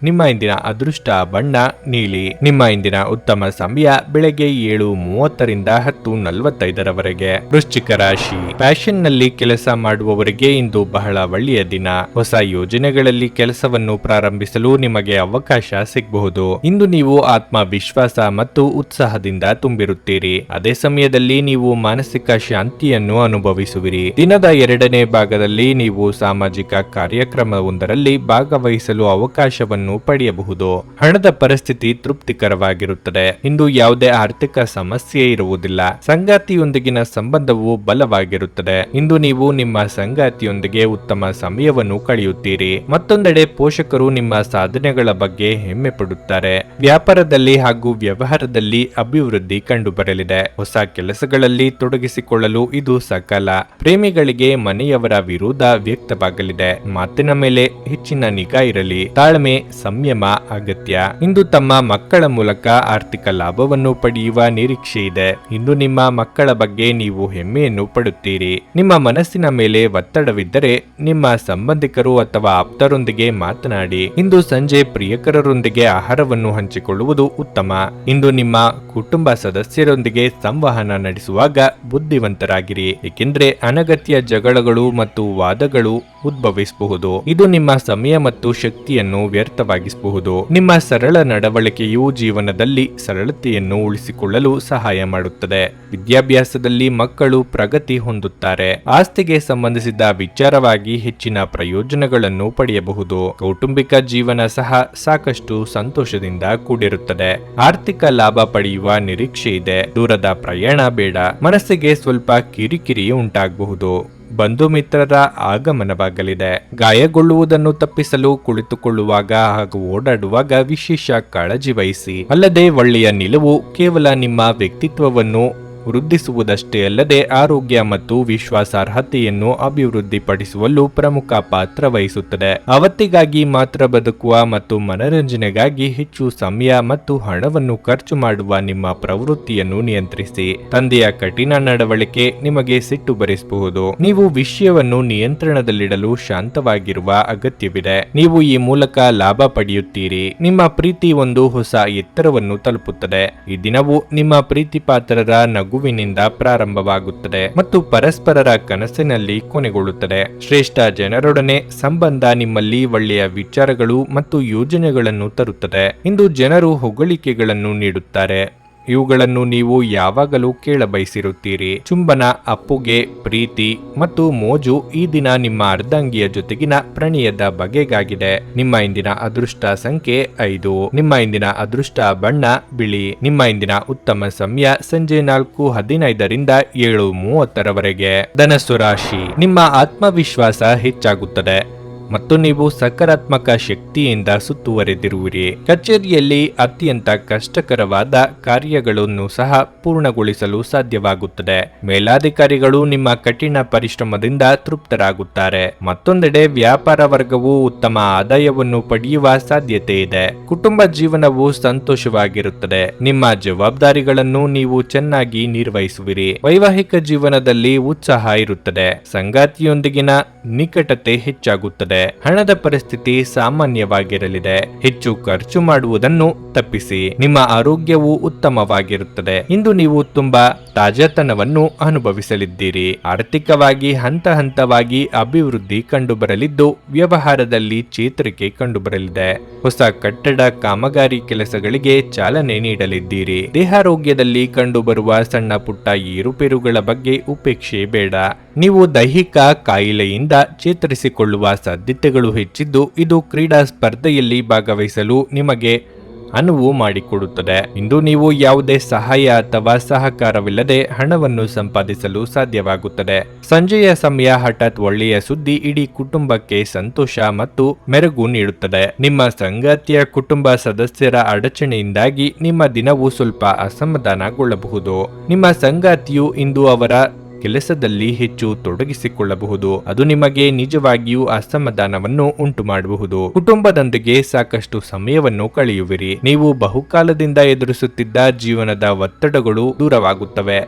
ನಿಮ್ಮ ಇಂದಿನ ಅದೃಷ್ಟ ಬಣ್ಣ ನೀಲಿ. ನಿಮ್ಮ ಇಂದಿನ ಉತ್ತಮ ಸಮಯ ಬೆಳಗ್ಗೆ 7:30ರಿಂದ 10:45ರವರೆಗೆ. ವೃಶ್ಚಿಕ ರಾಶಿ. ಫ್ಯಾಷನ್ ನಲ್ಲಿ ಕೆಲಸ ಮಾಡುವವರಿಗೆ ಇಂದು ಬಹಳ ಒಳ್ಳೆಯ ದಿನ. ಹೊಸ ಯೋಜನೆಗಳಲ್ಲಿ ಕೆಲಸವನ್ನು ಪ್ರಾರಂಭಿಸಲು ನಿಮಗೆ ಅವಕಾಶ ಸಿಗಬಹುದು. ಇಂದು ನೀವು ಆತ್ಮವಿಶ್ವಾಸ ಮತ್ತು ಉತ್ಸಾಹದಿಂದ ತುಂಬಿರುತ್ತೀರಿ. ಅದೇ ಸಮಯದಲ್ಲಿ ನೀವು ಮಾನಸಿಕ ಶಾಂತಿಯನ್ನು ಅನುಭವಿಸುವಿರಿ. ದಿನದ 2ನೇ ಭಾಗದಲ್ಲಿ ನೀವು ಸಾಮಾಜಿಕ ಕಾರ್ಯಕ್ರಮವೊಂದರಲ್ಲಿ ಭಾಗವಹಿಸಲು ಅವಕಾಶವನ್ನು ಪಡೆಯಬಹುದು. ಹಣದ ಪರಿಸ್ಥಿತಿ ತೃಪ್ತಿಕರವಾಗಿರುತ್ತದೆ. ಇಂದು ಯಾವುದೇ ಆರ್ಥಿಕ ಸಮಸ್ಯೆ ಇರುವುದಿಲ್ಲ. ಸಂಗಾತಿಯೊಂದಿಗಿನ ಸಂಬಂಧವು ಬಲವಾಗಿರುತ್ತದೆ. ಇಂದು ನೀವು ನಿಮ್ಮ ಸಂಗಾತಿಯೊಂದಿಗೆ ಉತ್ತಮ ಸಮಯವನ್ನು ಕಳೆಯುತ್ತೀರಿ. ಮತ್ತೊಂದೆಡೆ ಪೋಷಕರು ನಿಮ್ಮ ಸಾಧನೆಗಳ ಬಗ್ಗೆ ಹೆಮ್ಮೆ ಪಡುತ್ತಾರೆ. ವ್ಯಾಪಾರದಲ್ಲಿ ಹಾಗೂ ವ್ಯವಹಾರದಲ್ಲಿ ಅಭಿವೃದ್ಧಿ ಕಂಡುಬರಲಿದೆ. ಹೊಸ ಕೆಲಸಗಳಲ್ಲಿ ತೊಡಗಿಸಿಕೊಳ್ಳಲು ಇದು ಸಕಾಲ. ಪ್ರೇಮಿಗಳಿಗೆ ಮನೆಯವರ ವಿರೋಧ ವ್ಯಕ್ತವಾಗಲಿದೆ. ಮಾತಿನ ಮೇಲೆ ಹೆಚ್ಚಿನ ನಿಗಾ ಇರಲಿ. ತಾಳ್ಮೆ ಸಂಯಮ ಅಗತ್ಯ. ಇಂದು ತಮ್ಮ ಮಕ್ಕಳ ಮೂಲಕ ಆರ್ಥಿಕ ಲಾಭವನ್ನು ಪಡೆಯುವ ನಿರೀಕ್ಷೆ ಇದೆ. ಇಂದು ನಿಮ್ಮ ಮಕ್ಕಳ ಬಗ್ಗೆ ನೀವು ಹೆಮ್ಮೆಯನ್ನು ಪಡುತ್ತೀರಿ. ನಿಮ್ಮ ಮನಸ್ಸಿನ ಮೇಲೆ ಒತ್ತಡವಿದ್ದರೆ ನಿಮ್ಮ ಸಂಬಂಧಿಕರು ಅಥವಾ ಆಪ್ತರೊಂದಿಗೆ ಮಾತನಾಡಿ. ಇಂದು ಸಂಜೆ ಪ್ರಿಯಕರರೊಂದಿಗೆ ಆಹಾರವನ್ನು ಹಂಚಿಕೊಳ್ಳುವುದು ಉತ್ತಮ. ಇಂದು ನಿಮ್ಮ ಕುಟುಂಬ ಸದಸ್ಯರೊಂದಿಗೆ ಸಂವಹನ ನಡೆಸುವಾಗ ಬುದ್ಧಿವಂತರಾಗಿರಿ, ಏಕೆಂದರೆ ಅನಗತ್ಯ ಜಗಳಗಳು ಮತ್ತು ವಾದಗಳು ಉದ್ಭವಿಸಬಹುದು. ಇದು ನಿಮ್ಮ ಸಮಯ ಮತ್ತು ಶಕ್ತಿಯನ್ನು ವ್ಯರ್ಥವಾಗಿಸಬಹುದು. ನಿಮ್ಮ ಸರಳ ನಡವಳಿಕೆಯು ಜೀವನದಲ್ಲಿ ಸರಳತೆಯನ್ನು ಉಳಿಸಿಕೊಳ್ಳಲು ಸಹಾಯ ಮಾಡುತ್ತದೆ. ವಿದ್ಯಾಭ್ಯಾಸದಲ್ಲಿ ಮಕ್ಕಳು ಪ್ರಗತಿ ಹೊಂದುತ್ತಾರೆ. ಆಸ್ತಿಗೆ ಸಂಬಂಧಿಸಿದ ವಿಚಾರವಾಗಿ ಹೆಚ್ಚಿನ ಪ್ರಯೋಜನಗಳನ್ನು ಪಡೆಯಬಹುದು. ಕೌಟುಂಬಿಕ ಜೀವನ ಸಹ ಸಾಕಷ್ಟು ಸಂತೋಷದಿಂದ ಕೂಡಿರುತ್ತದೆ. ಆರ್ಥಿಕ ಲಾಭ ಪಡೆಯುವ ನಿರೀಕ್ಷೆ ಇದೆ. ದೂರದ ಪ್ರಯಾಣ ಬೇಡ. ಮನಸ್ಸಿಗೆ ಸ್ವಲ್ಪ ಕಿರಿಕಿರಿ ಉಂಟಾಗಬಹುದು. ಬಂಧು ಮಿತ್ರರ ಆಗಮನವಾಗಲಿದೆ. ಗಾಯಗೊಳ್ಳುವುದನ್ನು ತಪ್ಪಿಸಲು ಕುಳಿತುಕೊಳ್ಳುವಾಗ ಹಾಗೂ ಓಡಾಡುವಾಗ ವಿಶೇಷ ಕಾಳಜಿ ವಹಿಸಿ. ಅಲ್ಲದೆ ಒಳ್ಳೆಯ ನಿಲುವು ಕೇವಲ ನಿಮ್ಮ ವ್ಯಕ್ತಿತ್ವವನ್ನು ವೃದ್ಧಿಸುವುದಷ್ಟೇ ಅಲ್ಲದೆ ಆರೋಗ್ಯ ಮತ್ತು ವಿಶ್ವಾಸಾರ್ಹತೆಯನ್ನು ಅಭಿವೃದ್ಧಿಪಡಿಸುವಲ್ಲೂ ಪ್ರಮುಖ ಪಾತ್ರ ವಹಿಸುತ್ತದೆ. ಅವತ್ತಿಗಾಗಿ ಮಾತ್ರ ಬದುಕುವ ಮತ್ತು ಮನರಂಜನೆಗಾಗಿ ಹೆಚ್ಚು ಸಮಯ ಮತ್ತು ಹಣವನ್ನು ಖರ್ಚು ಮಾಡುವ ನಿಮ್ಮ ಪ್ರವೃತ್ತಿಯನ್ನು ನಿಯಂತ್ರಿಸಿ. ತಂದೆಯ ಕಠಿಣ ನಡವಳಿಕೆ ನಿಮಗೆ ಸಿಟ್ಟು ಬರಿಸಬಹುದು. ನೀವು ವಿಷಯವನ್ನು ನಿಯಂತ್ರಣದಲ್ಲಿಡಲು ಶಾಂತವಾಗಿರುವ ಅಗತ್ಯವಿದೆ. ನೀವು ಈ ಮೂಲಕ ಲಾಭ ಪಡೆಯುತ್ತೀರಿ. ನಿಮ್ಮ ಪ್ರೀತಿ ಒಂದು ಹೊಸ ಎತ್ತರವನ್ನು ತಲುಪುತ್ತದೆ. ಈ ದಿನವು ನಿಮ್ಮ ಪ್ರೀತಿ ಪಾತ್ರರ ನಗುವಿನಿಂದ ಪ್ರಾರಂಭವಾಗುತ್ತದೆ ಮತ್ತು ಪರಸ್ಪರರ ಕನಸಿನಲ್ಲಿ ಕೊನೆಗೊಳ್ಳುತ್ತದೆ. ಶ್ರೇಷ್ಠ ಜನರೊಡನೆ ಸಂಬಂಧ ನಿಮ್ಮಲ್ಲಿ ಒಳ್ಳೆಯ ವಿಚಾರಗಳು ಮತ್ತು ಯೋಜನೆಗಳನ್ನು ತರುತ್ತದೆ. ಇಂದು ಜನರು ಹೊಗಳಿಕೆಗಳನ್ನು ನೀಡುತ್ತಾರೆ. ಇವುಗಳನ್ನು ನೀವು ಯಾವಾಗಲೂ ಕೇಳಬಯಸಿರುತ್ತೀರಿ. ಚುಂಬನ, ಅಪ್ಪುಗೆ, ಪ್ರೀತಿ ಮತ್ತು ಮೋಜು ಈ ದಿನ ನಿಮ್ಮ ಅರ್ಧಾಂಗಿಯ ಜೊತೆಗಿನ ಪ್ರಣಯದ ಬಗೆಗಾಗಿದೆ. ನಿಮ್ಮ ಇಂದಿನ ಅದೃಷ್ಟ ಸಂಖ್ಯೆ 5. ನಿಮ್ಮ ಇಂದಿನ ಅದೃಷ್ಟ ಬಣ್ಣ ಬಿಳಿ. ನಿಮ್ಮ ಇಂದಿನ ಉತ್ತಮ ಸಮಯ ಸಂಜೆ 4:15ರಿಂದ 7:30ರವರೆಗೆ. ಧನಸ್ಸು ರಾಶಿ. ನಿಮ್ಮ ಆತ್ಮವಿಶ್ವಾಸ ಹೆಚ್ಚಾಗುತ್ತದೆ ಮತ್ತು ನೀವು ಸಕಾರಾತ್ಮಕ ಶಕ್ತಿಯಿಂದ ಸುತ್ತುವರೆದಿರುವಿರಿ. ಕಚೇರಿಯಲ್ಲಿ ಅತ್ಯಂತ ಕಷ್ಟಕರವಾದ ಕಾರ್ಯಗಳನ್ನು ಸಹ ಪೂರ್ಣಗೊಳಿಸಲು ಸಾಧ್ಯವಾಗುತ್ತದೆ. ಮೇಲಾಧಿಕಾರಿಗಳು ನಿಮ್ಮ ಕಠಿಣ ಪರಿಶ್ರಮದಿಂದ ತೃಪ್ತರಾಗುತ್ತಾರೆ. ಮತ್ತೊಂದೆಡೆ ವ್ಯಾಪಾರ ವರ್ಗವು ಉತ್ತಮ ಆದಾಯವನ್ನು ಪಡೆಯುವ ಸಾಧ್ಯತೆ ಇದೆ. ಕುಟುಂಬ ಜೀವನವು ಸಂತೋಷವಾಗಿರುತ್ತದೆ. ನಿಮ್ಮ ಜವಾಬ್ದಾರಿಗಳನ್ನು ನೀವು ಚೆನ್ನಾಗಿ ನಿರ್ವಹಿಸುವಿರಿ. ವೈವಾಹಿಕ ಜೀವನದಲ್ಲಿ ಉತ್ಸಾಹ ಇರುತ್ತದೆ. ಸಂಗಾತಿಯೊಂದಿಗಿನ ನಿಕಟತೆ ಹೆಚ್ಚಾಗುತ್ತದೆ. ಹಣದ ಪರಿಸ್ಥಿತಿ ಸಾಮಾನ್ಯವಾಗಿರಲಿದೆ. ಹೆಚ್ಚು ಖರ್ಚು ಮಾಡುವುದನ್ನು ತಪ್ಪಿಸಿ. ನಿಮ್ಮ ಆರೋಗ್ಯವು ಉತ್ತಮವಾಗಿರುತ್ತದೆ. ಇಂದು ನೀವು ತುಂಬಾ ತಾಜಾತನವನ್ನು ಅನುಭವಿಸಲಿದ್ದೀರಿ. ಆರ್ಥಿಕವಾಗಿ ಹಂತ ಹಂತವಾಗಿ ಅಭಿವೃದ್ಧಿ ಕಂಡುಬರಲಿದ್ದು ವ್ಯವಹಾರದಲ್ಲಿ ಚೇತರಿಕೆ ಕಂಡುಬರಲಿದೆ. ಹೊಸ ಕಟ್ಟಡ ಕಾಮಗಾರಿ ಕೆಲಸಗಳಿಗೆ ಚಾಲನೆ ನೀಡಲಿದ್ದೀರಿ. ದೇಹಾರೋಗ್ಯದಲ್ಲಿ ಕಂಡುಬರುವ ಸಣ್ಣ ಪುಟ್ಟ ಏರುಪೇರುಗಳ ಬಗ್ಗೆ ಉಪೇಕ್ಷೆ ಬೇಡ. ನೀವು ದೈಹಿಕ ಕಾಯಿಲೆಯಿಂದ ಚೇತರಿಸಿಕೊಳ್ಳುವ ಸಾಧ್ಯತೆಗಳು ಹೆಚ್ಚಿದ್ದು ಇದು ಕ್ರೀಡಾ ಸ್ಪರ್ಧೆಯಲ್ಲಿ ಭಾಗವಹಿಸಲು ನಿಮಗೆ ಅನುವು ಮಾಡಿಕೊಡುತ್ತದೆ. ಇಂದು ನೀವು ಯಾವುದೇ ಸಹಾಯ ಅಥವಾ ಸಹಕಾರವಿಲ್ಲದೆ ಹಣವನ್ನು ಸಂಪಾದಿಸಲು ಸಾಧ್ಯವಾಗುತ್ತದೆ. ಸಂಜೆಯ ಸಮಯ ಹಠಾತ್ ಒಳ್ಳೆಯ ಸುದ್ದಿ ಇಡೀ ಕುಟುಂಬಕ್ಕೆ ಸಂತೋಷ ಮತ್ತು ಮೆರುಗು ನೀಡುತ್ತದೆ. ನಿಮ್ಮ ಸಂಗಾತಿಯ ಕುಟುಂಬ ಸದಸ್ಯರ ಅಡಚಣೆಯಿಂದಾಗಿ ನಿಮ್ಮ ದಿನವು ಸ್ವಲ್ಪ ಅಸಮಾಧಾನಗೊಳ್ಳಬಹುದು. ನಿಮ್ಮ ಸಂಗಾತಿಯು ಇಂದು ಅವರ ಕೆಲಸದಲ್ಲಿ ಹೆಚ್ಚು ತೊಡಗಿಸಿಕೊಳ್ಳಬಹುದು. ಅದು ನಿಮಗೆ ನಿಜವಾಗಿಯೂ ಅಸಮಾಧಾನವನ್ನು ಉಂಟು ಮಾಡಬಹುದು. ಕುಟುಂಬದೊಂದಿಗೆ ಸಾಕಷ್ಟು ಸಮಯವನ್ನು ಕಳೆಯುವಿರಿ. ನೀವು ಬಹುಕಾಲದಿಂದ ಎದುರಿಸುತ್ತಿದ್ದ ಜೀವನದ ಒತ್ತಡಗಳು ದೂರವಾಗುತ್ತವೆ.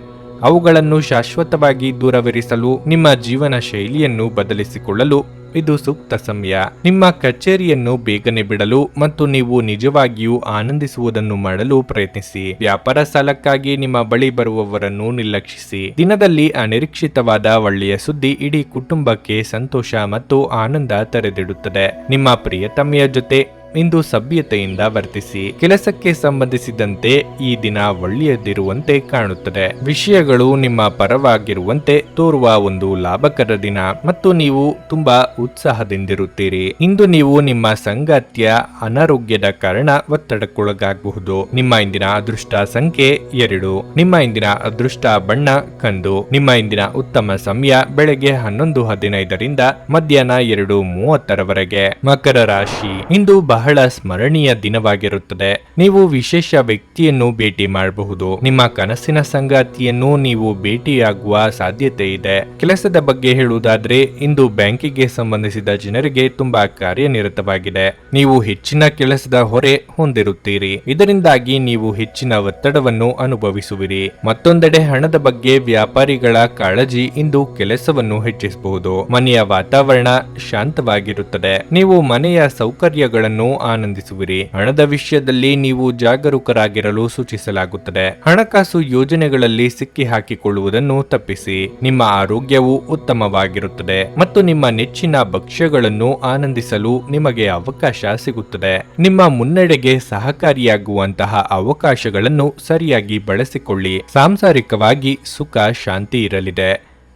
ಅವುಗಳನ್ನು ಶಾಶ್ವತವಾಗಿ ದೂರವಿರಿಸಲು ನಿಮ್ಮ ಜೀವನ ಶೈಲಿಯನ್ನು ಬದಲಿಸಿಕೊಳ್ಳಲು ಇದು ಸೂಕ್ತ ಸಮಯ. ನಿಮ್ಮ ಕಚೇರಿಯನ್ನು ಬೇಗನೆ ಬಿಡಲು ಮತ್ತು ನೀವು ನಿಜವಾಗಿಯೂ ಆನಂದಿಸುವುದನ್ನು ಮಾಡಲು ಪ್ರಯತ್ನಿಸಿ. ವ್ಯಾಪಾರ ಸಾಲಕ್ಕಾಗಿ ನಿಮ್ಮ ಬಳಿ ಬರುವವರನ್ನು ನಿರ್ಲಕ್ಷಿಸಿ. ದಿನದಲ್ಲಿ ಅನಿರೀಕ್ಷಿತವಾದ ಒಳ್ಳೆಯ ಸುದ್ದಿ ಇಡೀ ಕುಟುಂಬಕ್ಕೆ ಸಂತೋಷ ಮತ್ತು ಆನಂದ ತೆರೆದಿಡುತ್ತದೆ. ನಿಮ್ಮ ಪ್ರಿಯತಮೆಯ ಜೊತೆ ಇಂದು ಸಭ್ಯತೆಯಿಂದ ವರ್ತಿಸಿ. ಕೆಲಸಕ್ಕೆ ಸಂಬಂಧಿಸಿದಂತೆ ಈ ದಿನ ಒಳ್ಳೆಯದಿರುವಂತೆ ಕಾಣುತ್ತದೆ. ವಿಷಯಗಳು ನಿಮ್ಮ ಪರವಾಗಿರುವಂತೆ ತೋರುವ ಒಂದು ಲಾಭಕರ ದಿನ ಮತ್ತು ನೀವು ತುಂಬಾ ಉತ್ಸಾಹದಿಂದಿರುತ್ತೀರಿ. ಇಂದು ನೀವು ನಿಮ್ಮ ಸಂಗಾತಿಯ ಅನಾರೋಗ್ಯದ ಕಾರಣ ಒತ್ತಡಕ್ಕೊಳಗಾಗಬಹುದು. ನಿಮ್ಮ ಇಂದಿನ ಅದೃಷ್ಟ ಸಂಖ್ಯೆ 2. ನಿಮ್ಮ ಇಂದಿನ ಅದೃಷ್ಟ ಬಣ್ಣ ಕಂದು. ನಿಮ್ಮ ಇಂದಿನ ಉತ್ತಮ ಸಮಯ ಬೆಳಗ್ಗೆ 11:15ರಿಂದ ಮಧ್ಯಾಹ್ನ 2:30ರವರೆಗೆ. ಮಕರ ರಾಶಿ. ಇಂದು ಬಹಳ ಸ್ಮರಣೀಯ ದಿನವಾಗಿರುತ್ತದೆ. ನೀವು ವಿಶೇಷ ವ್ಯಕ್ತಿಯನ್ನು ಭೇಟಿ ಮಾಡಬಹುದು. ನಿಮ್ಮ ಕನಸಿನ ಸಂಗಾತಿಯನ್ನು ನೀವು ಭೇಟಿಯಾಗುವ ಸಾಧ್ಯತೆ ಇದೆ. ಕೆಲಸದ ಬಗ್ಗೆ ಹೇಳುವುದಾದ್ರೆ ಇಂದು ಬ್ಯಾಂಕಿಗೆ ಸಂಬಂಧಿಸಿದ ಜನರಿಗೆ ತುಂಬಾ ಕಾರ್ಯನಿರತವಾಗಿದೆ. ನೀವು ಹೆಚ್ಚಿನ ಕೆಲಸದ ಹೊರೆ ಹೊಂದಿರುತ್ತೀರಿ. ಇದರಿಂದಾಗಿ ನೀವು ಹೆಚ್ಚಿನ ಒತ್ತಡವನ್ನು ಅನುಭವಿಸುವಿರಿ. ಮತ್ತೊಂದೆಡೆ ಹಣದ ಬಗ್ಗೆ ವ್ಯಾಪಾರಿಗಳ ಕಾಳಜಿ ಇಂದು ಕೆಲಸವನ್ನು ಹೆಚ್ಚಿಸಬಹುದು. ಮನೆಯ ವಾತಾವರಣ ಶಾಂತವಾಗಿರುತ್ತದೆ. ನೀವು ಮನೆಯ ಸೌಕರ್ಯಗಳನ್ನು ಆನಂದಿಸುವಿರಿ. ಹಣದ ವಿಷಯದಲ್ಲಿ ನೀವು ಜಾಗರೂಕರಾಗಿರಲು ಸೂಚಿಸಲಾಗುತ್ತದೆ. ಹಣಕಾಸು ಯೋಜನೆಗಳಲ್ಲಿ ಸಿಕ್ಕಿ ಹಾಕಿಕೊಳ್ಳುವುದನ್ನು ತಪ್ಪಿಸಿ. ನಿಮ್ಮ ಆರೋಗ್ಯವು ಉತ್ತಮವಾಗಿರುತ್ತದೆ ಮತ್ತು ನಿಮ್ಮ ನೆಚ್ಚಿನ ಭಕ್ಷ್ಯಗಳನ್ನು ಆನಂದಿಸಲು ನಿಮಗೆ ಅವಕಾಶ ಸಿಗುತ್ತದೆ. ನಿಮ್ಮ ಮುನ್ನಡೆಗೆ ಸಹಕಾರಿಯಾಗುವಂತಹ ಅವಕಾಶಗಳನ್ನು ಸರಿಯಾಗಿ ಬಳಸಿಕೊಳ್ಳಿ. ಸಾಂಸಾರಿಕವಾಗಿ ಸುಖ ಶಾಂತಿ ಇರಲಿದೆ.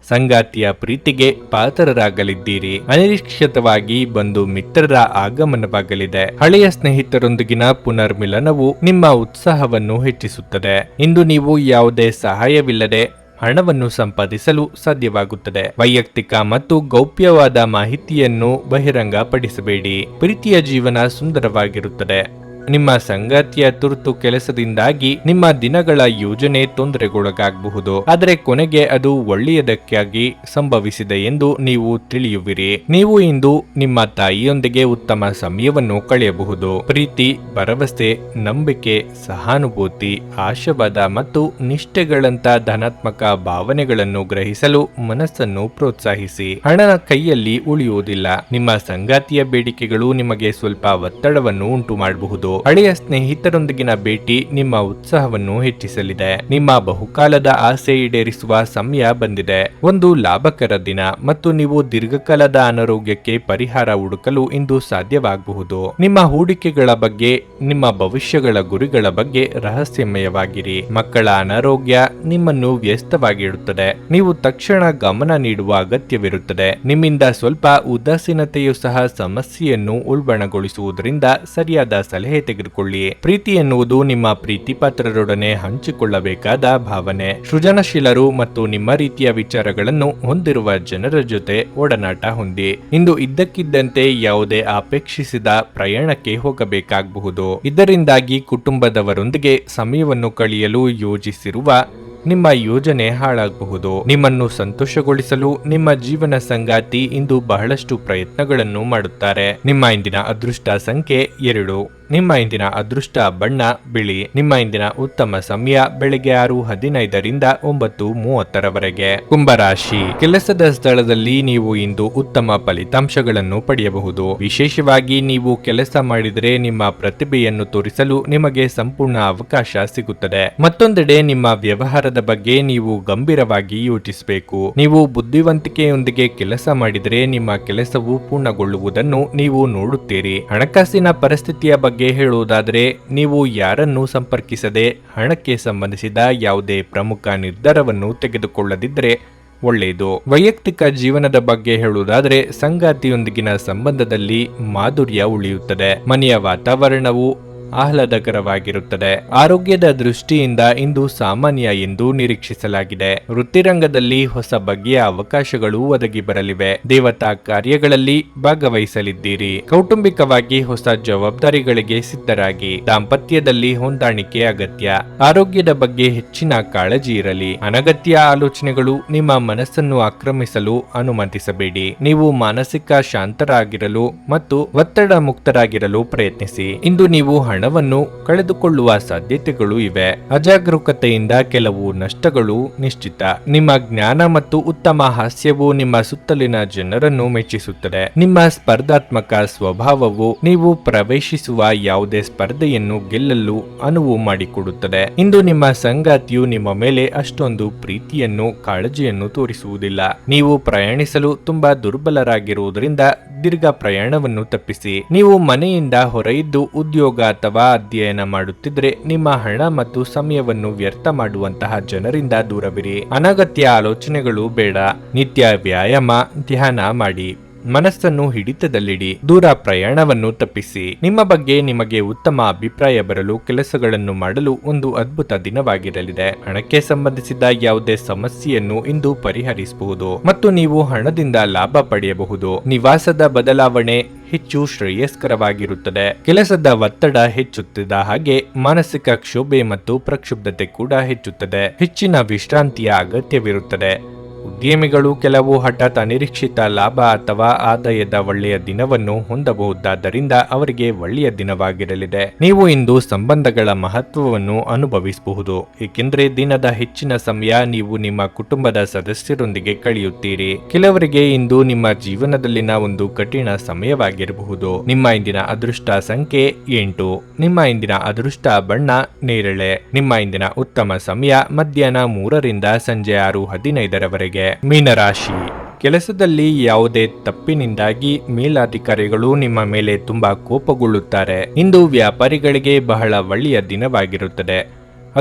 ಸಂಗಾತಿಯ ಪ್ರೀತಿಗೆ ಪಾತ್ರರಾಗಲಿದ್ದೀರಿ. ಅನಿರೀಕ್ಷಿತವಾಗಿ ಬಂದು ಮಿತ್ರರ ಆಗಮನವಾಗಲಿದೆ. ಹಳೆಯ ಸ್ನೇಹಿತರೊಂದಿಗಿನ ಪುನರ್ಮಿಲನವು ನಿಮ್ಮ ಉತ್ಸಾಹವನ್ನು ಹೆಚ್ಚಿಸುತ್ತದೆ. ಇಂದು ನೀವು ಯಾವುದೇ ಸಹಾಯವಿಲ್ಲದೆ ಹಣವನ್ನು ಸಂಪಾದಿಸಲು ಸಾಧ್ಯವಾಗುತ್ತದೆ. ವೈಯಕ್ತಿಕ ಮತ್ತು ಗೌಪ್ಯವಾದ ಮಾಹಿತಿಯನ್ನು ಬಹಿರಂಗಪಡಿಸಬೇಡಿ. ಪ್ರೀತಿಯ ಜೀವನ ಸುಂದರವಾಗಿರುತ್ತದೆ. ನಿಮ್ಮ ಸಂಗಾತಿಯ ತುರ್ತು ಕೆಲಸದಿಂದಾಗಿ ನಿಮ್ಮ ದಿನಗಳ ಯೋಜನೆ ತೊಂದರೆಗೊಳಗಾಗಬಹುದು. ಆದರೆ ಕೊನೆಗೆ ಅದು ಒಳ್ಳೆಯದಕ್ಕಾಗಿ ಸಂಭವಿಸಿದೆ ಎಂದು ನೀವು ತಿಳಿಯುವಿರಿ. ನೀವು ಇಂದು ನಿಮ್ಮ ತಾಯಿಯೊಂದಿಗೆ ಉತ್ತಮ ಸಮಯವನ್ನು ಕಳೆಯಬಹುದು. ಪ್ರೀತಿ, ಭರವಸೆ, ನಂಬಿಕೆ, ಸಹಾನುಭೂತಿ, ಆಶಾವಾದ ಮತ್ತು ನಿಷ್ಠೆಗಳಂತ ಧನಾತ್ಮಕ ಭಾವನೆಗಳನ್ನು ಗ್ರಹಿಸಲು ಮನಸ್ಸನ್ನು ಪ್ರೋತ್ಸಾಹಿಸಿ. ಹಣ ಕೈಯಲ್ಲಿ ಉಳಿಯುವುದಿಲ್ಲ. ನಿಮ್ಮ ಸಂಗಾತಿಯ ಬೇಡಿಕೆಗಳು ನಿಮಗೆ ಸ್ವಲ್ಪ ಒತ್ತಡವನ್ನು ಉಂಟು ಮಾಡಬಹುದು. ಹಳೆಯ ಸ್ನೇಹಿತರೊಂದಿಗಿನ ಭೇಟಿ ನಿಮ್ಮ ಉತ್ಸಾಹವನ್ನು ಹೆಚ್ಚಿಸಲಿದೆ. ನಿಮ್ಮ ಬಹುಕಾಲದ ಆಸೆ ಈಡೇರಿಸುವ ಸಮಯ ಬಂದಿದೆ. ಒಂದು ಲಾಭಕರ ದಿನ ಮತ್ತು ನೀವು ದೀರ್ಘಕಾಲದ ಅನಾರೋಗ್ಯಕ್ಕೆ ಪರಿಹಾರ ಹುಡುಕಲು ಇಂದು ಸಾಧ್ಯವಾಗಬಹುದು. ನಿಮ್ಮ ಹೂಡಿಕೆಗಳ ಬಗ್ಗೆ, ನಿಮ್ಮ ಭವಿಷ್ಯಗಳ ಗುರಿಗಳ ಬಗ್ಗೆ ರಹಸ್ಯಮಯವಾಗಿರಿ. ಮಕ್ಕಳ ಅನಾರೋಗ್ಯ ನಿಮ್ಮನ್ನು ವ್ಯಸ್ತವಾಗಿಡುತ್ತದೆ. ನೀವು ತಕ್ಷಣ ಗಮನ ನೀಡುವ ಅಗತ್ಯವಿರುತ್ತದೆ. ನಿಮ್ಮಿಂದ ಸ್ವಲ್ಪ ಉದಾಸೀನತೆಯು ಸಹ ಸಮಸ್ಯೆಯನ್ನು ಉಲ್ಬಣಗೊಳಿಸುವುದರಿಂದ ಸರಿಯಾದ ಸಲಹೆ ತೆಗೆದುಕೊಳ್ಳಿ. ಪ್ರೀತಿ ಎನ್ನುವುದು ನಿಮ್ಮ ಪ್ರೀತಿ ಪಾತ್ರರೊಡನೆ ಹಂಚಿಕೊಳ್ಳಬೇಕಾದ ಭಾವನೆ. ಸೃಜನಶೀಲರು ಮತ್ತು ನಿಮ್ಮ ರೀತಿಯ ವಿಚಾರಗಳನ್ನು ಹೊಂದಿರುವ ಜನರ ಜೊತೆ ಒಡನಾಟ ಹೊಂದಿ. ಇಂದು ಇದ್ದಕ್ಕಿದ್ದಂತೆ ಯಾವುದೇ ಅಪೇಕ್ಷಿಸಿದ ಪ್ರಯಾಣಕ್ಕೆ ಹೋಗಬೇಕಾಗಬಹುದು. ಇದರಿಂದಾಗಿ ಕುಟುಂಬದವರೊಂದಿಗೆ ಸಮಯವನ್ನು ಕಳೆಯಲು ಯೋಜಿಸಿರುವ ನಿಮ್ಮ ಯೋಜನೆ ಹಾಳಾಗಬಹುದು. ನಿಮ್ಮನ್ನು ಸಂತೋಷಗೊಳಿಸಲು ನಿಮ್ಮ ಜೀವನ ಸಂಗಾತಿ ಇಂದು ಬಹಳಷ್ಟು ಪ್ರಯತ್ನಗಳನ್ನು ಮಾಡುತ್ತಾರೆ. ನಿಮ್ಮ ಇಂದಿನ ಅದೃಷ್ಟ ಸಂಖ್ಯೆ 2. ನಿಮ್ಮ ಇಂದಿನ ಅದೃಷ್ಟ ಬಣ್ಣ ಬಿಳಿ. ನಿಮ್ಮ ಇಂದಿನ ಉತ್ತಮ ಸಮಯ ಬೆಳಗ್ಗೆ 6:15ರಿಂದ 9:30ರವರೆಗೆ. ಕುಂಭರಾಶಿ. ಕೆಲಸದ ಸ್ಥಳದಲ್ಲಿ ನೀವು ಇಂದು ಉತ್ತಮ ಫಲಿತಾಂಶಗಳನ್ನು ಪಡೆಯಬಹುದು. ವಿಶೇಷವಾಗಿ ನೀವು ಕೆಲಸ ಮಾಡಿದರೆ ನಿಮ್ಮ ಪ್ರತಿಭೆಯನ್ನು ತೋರಿಸಲು ನಿಮಗೆ ಸಂಪೂರ್ಣ ಅವಕಾಶ ಸಿಗುತ್ತದೆ. ಮತ್ತೊಂದೆಡೆ ನಿಮ್ಮ ವ್ಯವಹಾರದ ಬಗ್ಗೆ ನೀವು ಗಂಭೀರವಾಗಿ ಯೋಚಿಸಬೇಕು. ನೀವು ಬುದ್ಧಿವಂತಿಕೆಯೊಂದಿಗೆ ಕೆಲಸ ಮಾಡಿದರೆ ನಿಮ್ಮ ಕೆಲಸವು ಪೂರ್ಣಗೊಳ್ಳುವುದನ್ನು ನೀವು ನೋಡುತ್ತೀರಿ. ಹಣಕಾಸಿನ ಪರಿಸ್ಥಿತಿಯ ಬಗ್ಗೆ ಹೇಳುವುದಾದರೆ ನೀವು ಯಾರನ್ನು ಸಂಪರ್ಕಿಸದೆ ಹಣಕ್ಕೆ ಸಂಬಂಧಿಸಿದ ಯಾವುದೇ ಪ್ರಮುಖ ನಿರ್ಧಾರವನ್ನು ತೆಗೆದುಕೊಳ್ಳದಿದ್ದರೆ ಒಳ್ಳೆಯದು. ವೈಯಕ್ತಿಕ ಜೀವನದ ಬಗ್ಗೆ ಹೇಳುವುದಾದರೆ ಸಂಗಾತಿಯೊಂದಿಗಿನ ಸಂಬಂಧದಲ್ಲಿ ಮಾಧುರ್ಯ ಉಳಿಯುತ್ತದೆ. ಮನೆಯ ವಾತಾವರಣವು ಆಹ್ಲಾದಕರವಾಗಿರುತ್ತದೆ. ಆರೋಗ್ಯದ ದೃಷ್ಟಿಯಿಂದ ಇಂದು ಸಾಮಾನ್ಯ ಎಂದು ನಿರೀಕ್ಷಿಸಲಾಗಿದೆ. ವೃತ್ತಿರಂಗದಲ್ಲಿ ಹೊಸ ಬಗೆಯ ಅವಕಾಶಗಳು ಒದಗಿ ಬರಲಿವೆ. ದೇವತಾ ಕಾರ್ಯಗಳಲ್ಲಿ ಭಾಗವಹಿಸಲಿದ್ದೀರಿ. ಕೌಟುಂಬಿಕವಾಗಿ ಹೊಸ ಜವಾಬ್ದಾರಿಗಳಿಗೆ ಸಿದ್ಧರಾಗಿ. ದಾಂಪತ್ಯದಲ್ಲಿ ಹೊಂದಾಣಿಕೆ ಅಗತ್ಯ. ಆರೋಗ್ಯದ ಬಗ್ಗೆ ಹೆಚ್ಚಿನ ಕಾಳಜಿ ಇರಲಿ. ಅನಗತ್ಯ ಆಲೋಚನೆಗಳು ನಿಮ್ಮ ಮನಸ್ಸನ್ನು ಆಕ್ರಮಿಸಲು ಅನುಮತಿಸಬೇಡಿ. ನೀವು ಮಾನಸಿಕ ಶಾಂತರಾಗಿರಲು ಮತ್ತು ಒತ್ತಡ ಮುಕ್ತರಾಗಿರಲು ಪ್ರಯತ್ನಿಸಿ. ಇಂದು ನೀವು ಹಣವನ್ನು ಕಳೆದುಕೊಳ್ಳುವ ಸಾಧ್ಯತೆಗಳು ಇವೆ. ಅಜಾಗರೂಕತೆಯಿಂದ ಕೆಲವು ನಷ್ಟಗಳು ನಿಶ್ಚಿತ. ನಿಮ್ಮ ಜ್ಞಾನ ಮತ್ತು ಉತ್ತಮ ಹಾಸ್ಯವು ನಿಮ್ಮ ಸುತ್ತಲಿನ ಜನರನ್ನು ಮೆಚ್ಚಿಸುತ್ತದೆ. ನಿಮ್ಮ ಸ್ಪರ್ಧಾತ್ಮಕ ಸ್ವಭಾವವು ನೀವು ಪ್ರವೇಶಿಸುವ ಯಾವುದೇ ಸ್ಪರ್ಧೆಯನ್ನು ಗೆಲ್ಲಲು ಅನುವು ಮಾಡಿಕೊಡುತ್ತದೆ. ಇಂದು ನಿಮ್ಮ ಸಂಗಾತಿಯು ನಿಮ್ಮ ಮೇಲೆ ಅಷ್ಟೊಂದು ಪ್ರೀತಿಯನ್ನು ಕಾಳಜಿಯನ್ನು ತೋರಿಸುವುದಿಲ್ಲ. ನೀವು ಪ್ರಯಾಣಿಸಲು ತುಂಬಾ ದುರ್ಬಲರಾಗಿರುವುದರಿಂದ ದೀರ್ಘ ಪ್ರಯಾಣವನ್ನು ತಪ್ಪಿಸಿ. ನೀವು ಮನೆಯಿಂದ ಹೊರಯಿದ್ದು ಉದ್ಯೋಗ ಅಥವಾ ಅಧ್ಯಯನ ಮಾಡುತ್ತಿದ್ರೆ ನಿಮ್ಮ ಹಣ ಮತ್ತು ಸಮಯವನ್ನು ವ್ಯರ್ಥ ಮಾಡುವಂತಹ ಜನರಿಂದ ದೂರವಿರಿ. ಅನಗತ್ಯ ಆಲೋಚನೆಗಳು ಬೇಡ. ನಿತ್ಯ ವ್ಯಾಯಾಮ, ಧ್ಯಾನ ಮಾಡಿ. ಮನಸ್ಸನ್ನು ಹಿಡಿತದಲ್ಲಿಡಿ. ದೂರ ಪ್ರಯಾಣವನ್ನು ತಪ್ಪಿಸಿ. ನಿಮ್ಮ ಬಗ್ಗೆ ನಿಮಗೆ ಉತ್ತಮ ಅಭಿಪ್ರಾಯ ಬರಲು ಕೆಲಸಗಳನ್ನು ಮಾಡಲು ಒಂದು ಅದ್ಭುತ ದಿನವಾಗಿರಲಿದೆ. ಹಣಕ್ಕೆ ಸಂಬಂಧಿಸಿದ ಯಾವುದೇ ಸಮಸ್ಯೆಯನ್ನು ಇಂದು ಪರಿಹರಿಸಬಹುದು ಮತ್ತು ನೀವು ಹಣದಿಂದ ಲಾಭ ಪಡೆಯಬಹುದು. ನಿವಾಸದ ಬದಲಾವಣೆ ಹೆಚ್ಚು ಶ್ರೇಯಸ್ಕರವಾಗಿರುತ್ತದೆ. ಕೆಲಸದ ಒತ್ತಡ ಹೆಚ್ಚುತ್ತಿದ್ದ ಹಾಗೆ ಮಾನಸಿಕ ಕ್ಷೋಭೆ ಮತ್ತು ಪ್ರಕ್ಷುಬ್ಧತೆ ಕೂಡ ಹೆಚ್ಚುತ್ತದೆ. ಹೆಚ್ಚಿನ ವಿಶ್ರಾಂತಿಯ ಅಗತ್ಯವಿರುತ್ತದೆ. ಉದ್ಯಮಿಗಳು ಕೆಲವು ಹಠಾತ್ ಅನಿರೀಕ್ಷಿತ ಲಾಭ ಅಥವಾ ಆದಾಯದ ಒಳ್ಳೆಯ ದಿನವನ್ನು ಹೊಂದಬಹುದಾದ್ದರಿಂದ ಅವರಿಗೆ ಒಳ್ಳೆಯ ದಿನವಾಗಿರಲಿದೆ. ನೀವು ಇಂದು ಸಂಬಂಧಗಳ ಮಹತ್ವವನ್ನು ಅನುಭವಿಸಬಹುದು, ಏಕೆಂದರೆ ದಿನದ ಹೆಚ್ಚಿನ ಸಮಯ ನೀವು ನಿಮ್ಮ ಕುಟುಂಬದ ಸದಸ್ಯರೊಂದಿಗೆ ಕಳೆಯುತ್ತೀರಿ. ಕೆಲವರಿಗೆ ಇಂದು ನಿಮ್ಮ ಜೀವನದಲ್ಲಿನ ಒಂದು ಕಠಿಣ ಸಮಯವಾಗಿರಬಹುದು. ನಿಮ್ಮ ಇಂದಿನ ಅದೃಷ್ಟ ಸಂಖ್ಯೆ 8. ನಿಮ್ಮ ಇಂದಿನ ಅದೃಷ್ಟ ಬಣ್ಣ ನೇರಳೆ. ನಿಮ್ಮ ಇಂದಿನ ಉತ್ತಮ ಸಮಯ ಮಧ್ಯಾಹ್ನ 3ರಿಂದ ಸಂಜೆ 6:15 ಮೀನರಾಶಿ. ಕೆಲಸದಲ್ಲಿ ಯಾವುದೇ ತಪ್ಪಿನಿಂದಾಗಿ ಮೇಲಾಧಿಕಾರಿಗಳು ನಿಮ್ಮ ಮೇಲೆ ತುಂಬಾ ಕೋಪಗೊಳ್ಳುತ್ತಾರೆ. ಇಂದು ವ್ಯಾಪಾರಿಗಳಿಗೆ ಬಹಳ ಒಳ್ಳೆಯ ದಿನವಾಗಿರುತ್ತದೆ.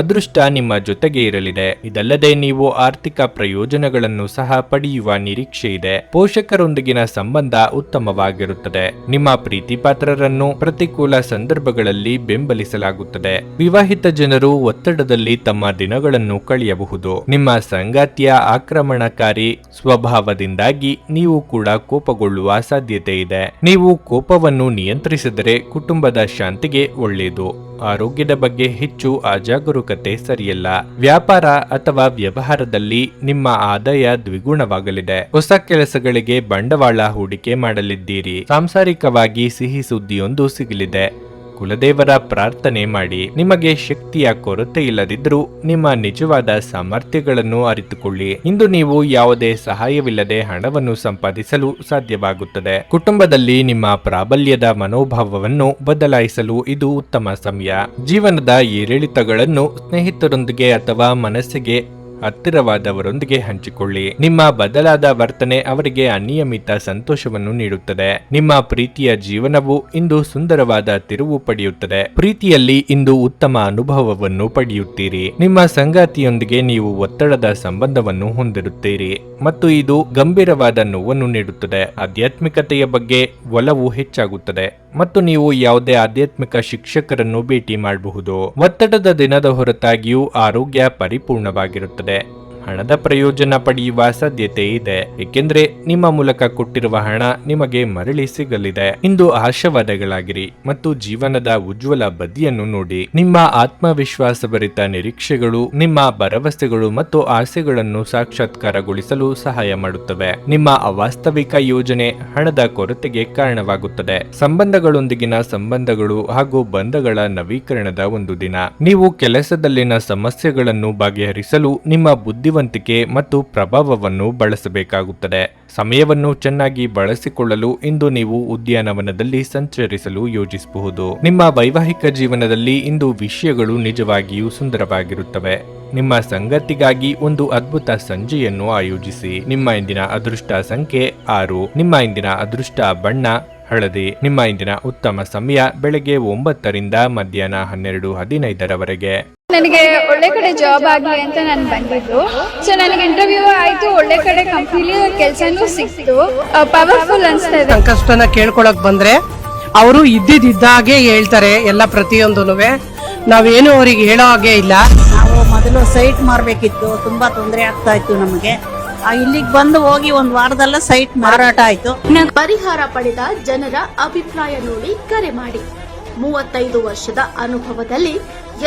ಅದೃಷ್ಟ ನಿಮ್ಮ ಜೊತೆಗೆ ಇರಲಿದೆ. ಇದಲ್ಲದೆ ನೀವು ಆರ್ಥಿಕ ಪ್ರಯೋಜನಗಳನ್ನು ಸಹ ಪಡೆಯುವ ನಿರೀಕ್ಷೆ ಇದೆ. ಪೋಷಕರೊಂದಿಗಿನ ಸಂಬಂಧ ಉತ್ತಮವಾಗಿರುತ್ತದೆ. ನಿಮ್ಮ ಪ್ರೀತಿಪಾತ್ರರನ್ನು ಪ್ರತಿಕೂಲ ಸಂದರ್ಭಗಳಲ್ಲಿ ಬೆಂಬಲಿಸಲಾಗುತ್ತದೆ. ವಿವಾಹಿತ ಜನರು ಒತ್ತಡದಲ್ಲಿ ತಮ್ಮ ದಿನಗಳನ್ನು ಕಳೆಯಬಹುದು. ನಿಮ್ಮ ಸಂಗಾತಿಯ ಆಕ್ರಮಣಕಾರಿ ಸ್ವಭಾವದಿಂದಾಗಿ ನೀವು ಕೂಡ ಕೋಪಗೊಳ್ಳುವ ಸಾಧ್ಯತೆ ಇದೆ. ನೀವು ಕೋಪವನ್ನು ನಿಯಂತ್ರಿಸಿದರೆ ಕುಟುಂಬದ ಶಾಂತಿಗೆ ಒಳ್ಳೆಯದು. ಆರೋಗ್ಯದ ಬಗ್ಗೆ ಹೆಚ್ಚು ಅಜಾಗರೂಕತೆ ಸರಿಯಲ್ಲ. ವ್ಯಾಪಾರ ಅಥವಾ ವ್ಯವಹಾರದಲ್ಲಿ ನಿಮ್ಮ ಆದಾಯ ದ್ವಿಗುಣವಾಗಲಿದೆ. ಹೊಸ ಕೆಲಸಗಳಿಗೆ ಬಂಡವಾಳ ಹೂಡಿಕೆ ಮಾಡಲಿದ್ದೀರಿ. ಸಾಂಸಾರಿಕವಾಗಿ ಸಿಹಿ ಸುದ್ದಿಯೊಂದು ಸಿಗಲಿದೆ. ಕುಲದೇವರ ಪ್ರಾರ್ಥನೆ ಮಾಡಿ. ನಿಮಗೆ ಶಕ್ತಿಯ ಕೊರತೆ ಇಲ್ಲದಿದ್ದರೂ ನಿಮ್ಮ ನಿಜವಾದ ಸಾಮರ್ಥ್ಯಗಳನ್ನು ಅರಿತುಕೊಳ್ಳಿ. ಇಂದು ನೀವು ಯಾವುದೇ ಸಹಾಯವಿಲ್ಲದೆ ಹಣವನ್ನು ಸಂಪಾದಿಸಲು ಸಾಧ್ಯವಾಗುತ್ತದೆ. ಕುಟುಂಬದಲ್ಲಿ ನಿಮ್ಮ ಪ್ರಾಬಲ್ಯದ ಮನೋಭಾವವನ್ನು ಬದಲಾಯಿಸಲು ಇದು ಉತ್ತಮ ಸಮಯ. ಜೀವನದ ಏರಿಳಿತಗಳನ್ನು ಸ್ನೇಹಿತರೊಂದಿಗೆ ಅಥವಾ ಮನಸ್ಸಿಗೆ ಹತ್ತಿರವಾದವರೊಂದಿಗೆ ಹಂಚಿಕೊಳ್ಳಿ. ನಿಮ್ಮ ಬದಲಾದ ವರ್ತನೆ ಅವರಿಗೆ ಅನಿಯಮಿತ ಸಂತೋಷವನ್ನು ನೀಡುತ್ತದೆ. ನಿಮ್ಮ ಪ್ರೀತಿಯ ಜೀವನವು ಇಂದು ಸುಂದರವಾದ ತಿರುವು ಪಡೆಯುತ್ತದೆ. ಪ್ರೀತಿಯಲ್ಲಿ ಇಂದು ಉತ್ತಮ ಅನುಭವವನ್ನು ಪಡೆಯುತ್ತೀರಿ. ನಿಮ್ಮ ಸಂಗಾತಿಯೊಂದಿಗೆ ನೀವು ಒತ್ತಡದ ಸಂಬಂಧವನ್ನು ಹೊಂದಿರುತ್ತೀರಿ ಮತ್ತು ಇದು ಗಂಭೀರವಾದ ನೋವನ್ನು ನೀಡುತ್ತದೆ. ಆಧ್ಯಾತ್ಮಿಕತೆಯ ಬಗ್ಗೆ ಒಲವು ಹೆಚ್ಚಾಗುತ್ತದೆ ಮತ್ತು ನೀವು ಯಾವುದೇ ಆಧ್ಯಾತ್ಮಿಕ ಶಿಕ್ಷಕರನ್ನು ಭೇಟಿ ಮಾಡಬಹುದು. ಒತ್ತಡದ ದಿನದ ಹೊರತಾಗಿಯೂ ಆರೋಗ್ಯ ಪರಿಪೂರ್ಣವಾಗಿರುತ್ತದೆ. ಹಣದ ಪ್ರಯೋಜನ ಪಡೆಯುವ ಸಾಧ್ಯತೆ ಇದೆ, ಏಕೆಂದರೆ ನಿಮ್ಮ ಮೂಲಕ ಕೊಟ್ಟಿರುವ ಹಣ ನಿಮಗೆ ಮರಳಿ ಸಿಗಲಿದೆ. ಇಂದು ಆಶಾವಾದಗಳಾಗಿರಿ ಮತ್ತು ಜೀವನದ ಉಜ್ವಲ ಬದಿಯನ್ನು ನೋಡಿ. ನಿಮ್ಮ ಆತ್ಮವಿಶ್ವಾಸಭರಿತ ನಿರೀಕ್ಷೆಗಳು ನಿಮ್ಮ ಭರವಸೆಗಳು ಮತ್ತು ಆಸೆಗಳನ್ನು ಸಾಕ್ಷಾತ್ಕಾರಗೊಳಿಸಲು ಸಹಾಯ ಮಾಡುತ್ತವೆ. ನಿಮ್ಮ ಅವಾಸ್ತವಿಕ ಯೋಜನೆ ಹಣದ ಕೊರತೆಗೆ ಕಾರಣವಾಗುತ್ತದೆ. ಸಂಬಂಧಗಳೊಂದಿಗಿನ ಸಂಬಂಧಗಳು ಹಾಗೂ ಬಂಧಗಳ ನವೀಕರಣದ ಒಂದು ದಿನ. ನೀವು ಕೆಲಸದಲ್ಲಿನ ಸಮಸ್ಯೆಗಳನ್ನು ಬಗೆಹರಿಸಲು ನಿಮ್ಮ ಬುದ್ಧಿವಂತಿಕೆ ಮತ್ತು ಪ್ರಭಾವವನ್ನು ಬಳಸಬೇಕಾಗುತ್ತದೆ. ಸಮಯವನ್ನು ಚೆನ್ನಾಗಿ ಬಳಸಿಕೊಳ್ಳಲು ಇಂದು ನೀವು ಉದ್ಯಾನವನದಲ್ಲಿ ಸಂಚರಿಸಲು ಯೋಜಿಸಬಹುದು. ನಿಮ್ಮ ವೈವಾಹಿಕ ಜೀವನದಲ್ಲಿ ಇಂದು ವಿಷಯಗಳು ನಿಜವಾಗಿಯೂ ಸುಂದರವಾಗಿರುತ್ತವೆ. ನಿಮ್ಮ ಸಂಗತಿಗಾಗಿ ಒಂದು ಅದ್ಭುತ ಸಂಜೆಯನ್ನು ಆಯೋಜಿಸಿ. ನಿಮ್ಮ ಇಂದಿನ ಅದೃಷ್ಟ ಸಂಖ್ಯೆ 6. ನಿಮ್ಮ ಇಂದಿನ ಅದೃಷ್ಟ ಬಣ್ಣ ಹಳದಿ. ನಿಮ್ಮ ಇಂದಿನ ಉತ್ತಮ ಸಮಯ ಬೆಳಗ್ಗೆ 9ರಿಂದ ಮಧ್ಯಾಹ್ನ 12:15 ನನಗೆ ಒಳ್ಳೆ ಕಡೆ ಜಾಬ್ ಆಗಲಿ ಅಂತ ನಾನು ಬಂದಿದ್ದು. ಸೊ ನನಗೆ ಇಂಟರ್ವ್ಯೂ ಆಯ್ತು, ಒಳ್ಳೆ ಕಡೆ ಕಂಪ್ನಿಲಿ ಕೆಲಸನೂ ಸಿಕ್ತು. ಪವರ್ಫುಲ್ ಅನ್ಸ್ತಾ ಇದೆ. ಕಷ್ಟನ ಕೇಳ್ಕೊಳಕ್ ಬಂದ್ರೆ ಅವರು ಇದ್ದಿದ್ದಾಗೆ ಹೇಳ್ತಾರೆ ಎಲ್ಲ ಪ್ರತಿಯೊಂದೂನುವೆ. ನಾವೇನು ಅವ್ರಿಗೆ ಹೇಳೋ ಹಾಗೆ ಇಲ್ಲ. ನಾವು ಮೊದಲು ಸೈಟ್ ಮಾರ್ಬೇಕಿತ್ತು, ತುಂಬಾ ತೊಂದರೆ ಆಗ್ತಾ ಇತ್ತು ನಮಗೆ. ಇಲ್ಲಿಗೆ ಬಂದು ಹೋಗಿ ಒಂದು ವಾರದಲ್ಲ ಸೈಟ್ ಮಾರಾಟ ಆಯ್ತು. ಪರಿಹಾರ ಪಡೆದ ಜನರ ಅಭಿಪ್ರಾಯ ನೋಡಿ ಕರೆ ಮಾಡಿ. 35 ವರ್ಷದ ಅನುಭವದಲ್ಲಿ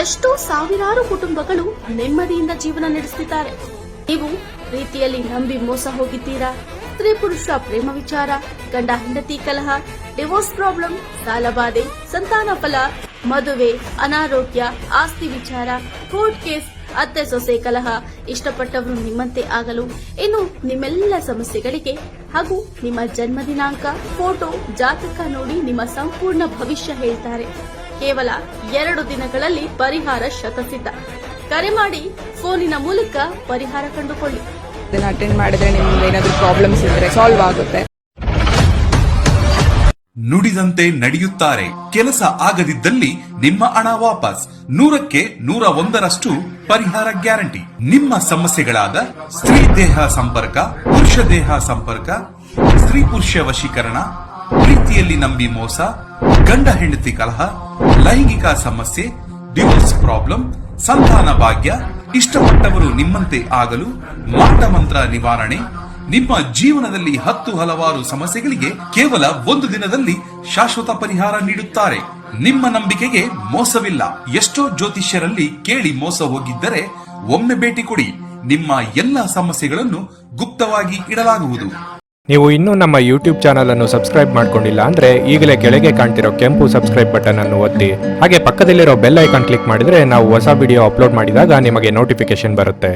ಎಷ್ಟೋ ಸಾವಿರಾರು ಕುಟುಂಬಗಳು ನೆಮ್ಮದಿಯಿಂದ ಜೀವನ ನಡೆಸುತ್ತಿದ್ದಾರೆ. ನೀವು ಪ್ರೀತಿಯಲ್ಲಿ ನಂಬಿ ಮೋಸ ಹೋಗಿದ್ದೀರಾ? ಸ್ತ್ರೀ ಪುರುಷ ಪ್ರೇಮ ವಿಚಾರ, ಗಂಡ ಹೆಂಡತಿ ಕಲಹ, ಡಿವೋರ್ಸ್ ಪ್ರಾಬ್ಲಮ್, ಸಾಲಬಾಧೆ, ಸಂತಾನ ಫಲ ಮದುವೆ, ಅನಾರೋಗ್ಯ, ಆಸ್ತಿ ವಿಚಾರ, ಕೋರ್ಟ್ ಕೇಸ್, ಅತ್ತೆ ಸೊಸೆ ಕಲಹ, ಇಷ್ಟಪಟ್ಟವರು ನಿಮ್ಮಂತೆ ಆಗಲು, ಇನ್ನು ನಿಮ್ಮೆಲ್ಲ ಸಮಸ್ಯೆಗಳಿಗೆ ಹಾಗೂ ನಿಮ್ಮ ಜನ್ಮ ದಿನಾಂಕ, ಫೋಟೋ, ಜಾತಕ ನೋಡಿ ನಿಮ್ಮ ಸಂಪೂರ್ಣ ಭವಿಷ್ಯ ಹೇಳ್ತಾರೆ. ಕೇವಲ 2 ದಿನಗಳಲ್ಲಿ ಪರಿಹಾರ ಶತಸಿದ್ಧ. ಕರೆ ಮಾಡಿ ಫೋನಿನ ಮೂಲಕ ಪರಿಹಾರ ಕಂಡುಕೊಳ್ಳಿ. ಇದನ್ನ ಅಟೆಂಡ್ ಮಾಡಿದ್ರೆ ನಿಮ್ಗೆ ಏನಾದರೂ ಪ್ರಾಬ್ಲಮ್ಸ್ ಇದ್ರೆ ಸಾಲ್ವ್ ಆಗುತ್ತೆ. ನುಡಿದಂತೆ ನಡೆಯುತ್ತಾರೆ. ಕೆಲಸ ಆಗದಿದ್ದಲ್ಲಿ ನಿಮ್ಮ ಹಣ ವಾಪಸ್. 100ಕ್ಕೆ 101ರಷ್ಟು ಪರಿಹಾರ ಗ್ಯಾರಂಟಿ. ನಿಮ್ಮ ಸಮಸ್ಯೆಗಳಾದ ಸ್ತ್ರೀ ದೇಹ ಸಂಪರ್ಕ, ಪುರುಷ ದೇಹ ಸಂಪರ್ಕ, ಸ್ತ್ರೀ ಪುರುಷ ವಶೀಕರಣ, ಪ್ರೀತಿಯಲ್ಲಿ ನಂಬಿ ಮೋಸ, ಗಂಡ ಹೆಂಡತಿ ಕಲಹ, ಲೈಂಗಿಕ ಸಮಸ್ಯೆ, ಡಿವೋರ್ಸ್ ಪ್ರಾಬ್ಲಮ್, ಸಂತಾನ ಭಾಗ್ಯ, ಇಷ್ಟಪಟ್ಟವರು ನಿಮ್ಮಂತೆ ಆಗಲು, ಮಾಟ ಮಂತ್ರ ನಿವಾರಣೆ, ನಿಮ್ಮ ಜೀವನದಲ್ಲಿ 10 ಹಲವಾರು ಸಮಸ್ಯೆಗಳಿಗೆ ಕೇವಲ 1 ದಿನದಲ್ಲಿ ಶಾಶ್ವತ ಪರಿಹಾರ ನೀಡುತ್ತಾರೆ. ನಿಮ್ಮ ನಂಬಿಕೆಗೆ ಮೋಸವಿಲ್ಲ. ಎಷ್ಟೋ ಜ್ಯೋತಿಷ್ಯರಲ್ಲಿ ಕೇಳಿ ಮೋಸ ಹೋಗಿದ್ದರೆ ಒಮ್ಮೆ ಭೇಟಿ ಕೊಡಿ. ನಿಮ್ಮ ಎಲ್ಲ ಸಮಸ್ಯೆಗಳನ್ನು ಗುಪ್ತವಾಗಿ ಇಡಲಾಗುವುದು. ನೀವು ಇನ್ನೂ ನಮ್ಮ ಯೂಟ್ಯೂಬ್ ಚಾನಲ್ ಅನ್ನು ಸಬ್ಸ್ಕ್ರೈಬ್ ಮಾಡ್ಕೊಂಡಿಲ್ಲ ಅಂದ್ರೆ ಈಗಲೇ ಕೆಳಗೆ ಕಾಣ್ತಿರೋ ಕೆಂಪು ಸಬ್ಸ್ಕ್ರೈಬ್ ಬಟನ್ ಅನ್ನು ಒತ್ತಿ. ಹಾಗೆ ಪಕ್ಕದಲ್ಲಿರೋ ಬೆಲ್ ಐಕಾನ್ ಕ್ಲಿಕ್ ಮಾಡಿದ್ರೆ ನಾವು ಹೊಸ ವಿಡಿಯೋ ಅಪ್ಲೋಡ್ ಮಾಡಿದಾಗ ನಿಮಗೆ ನೋಟಿಫಿಕೇಶನ್ ಬರುತ್ತೆ.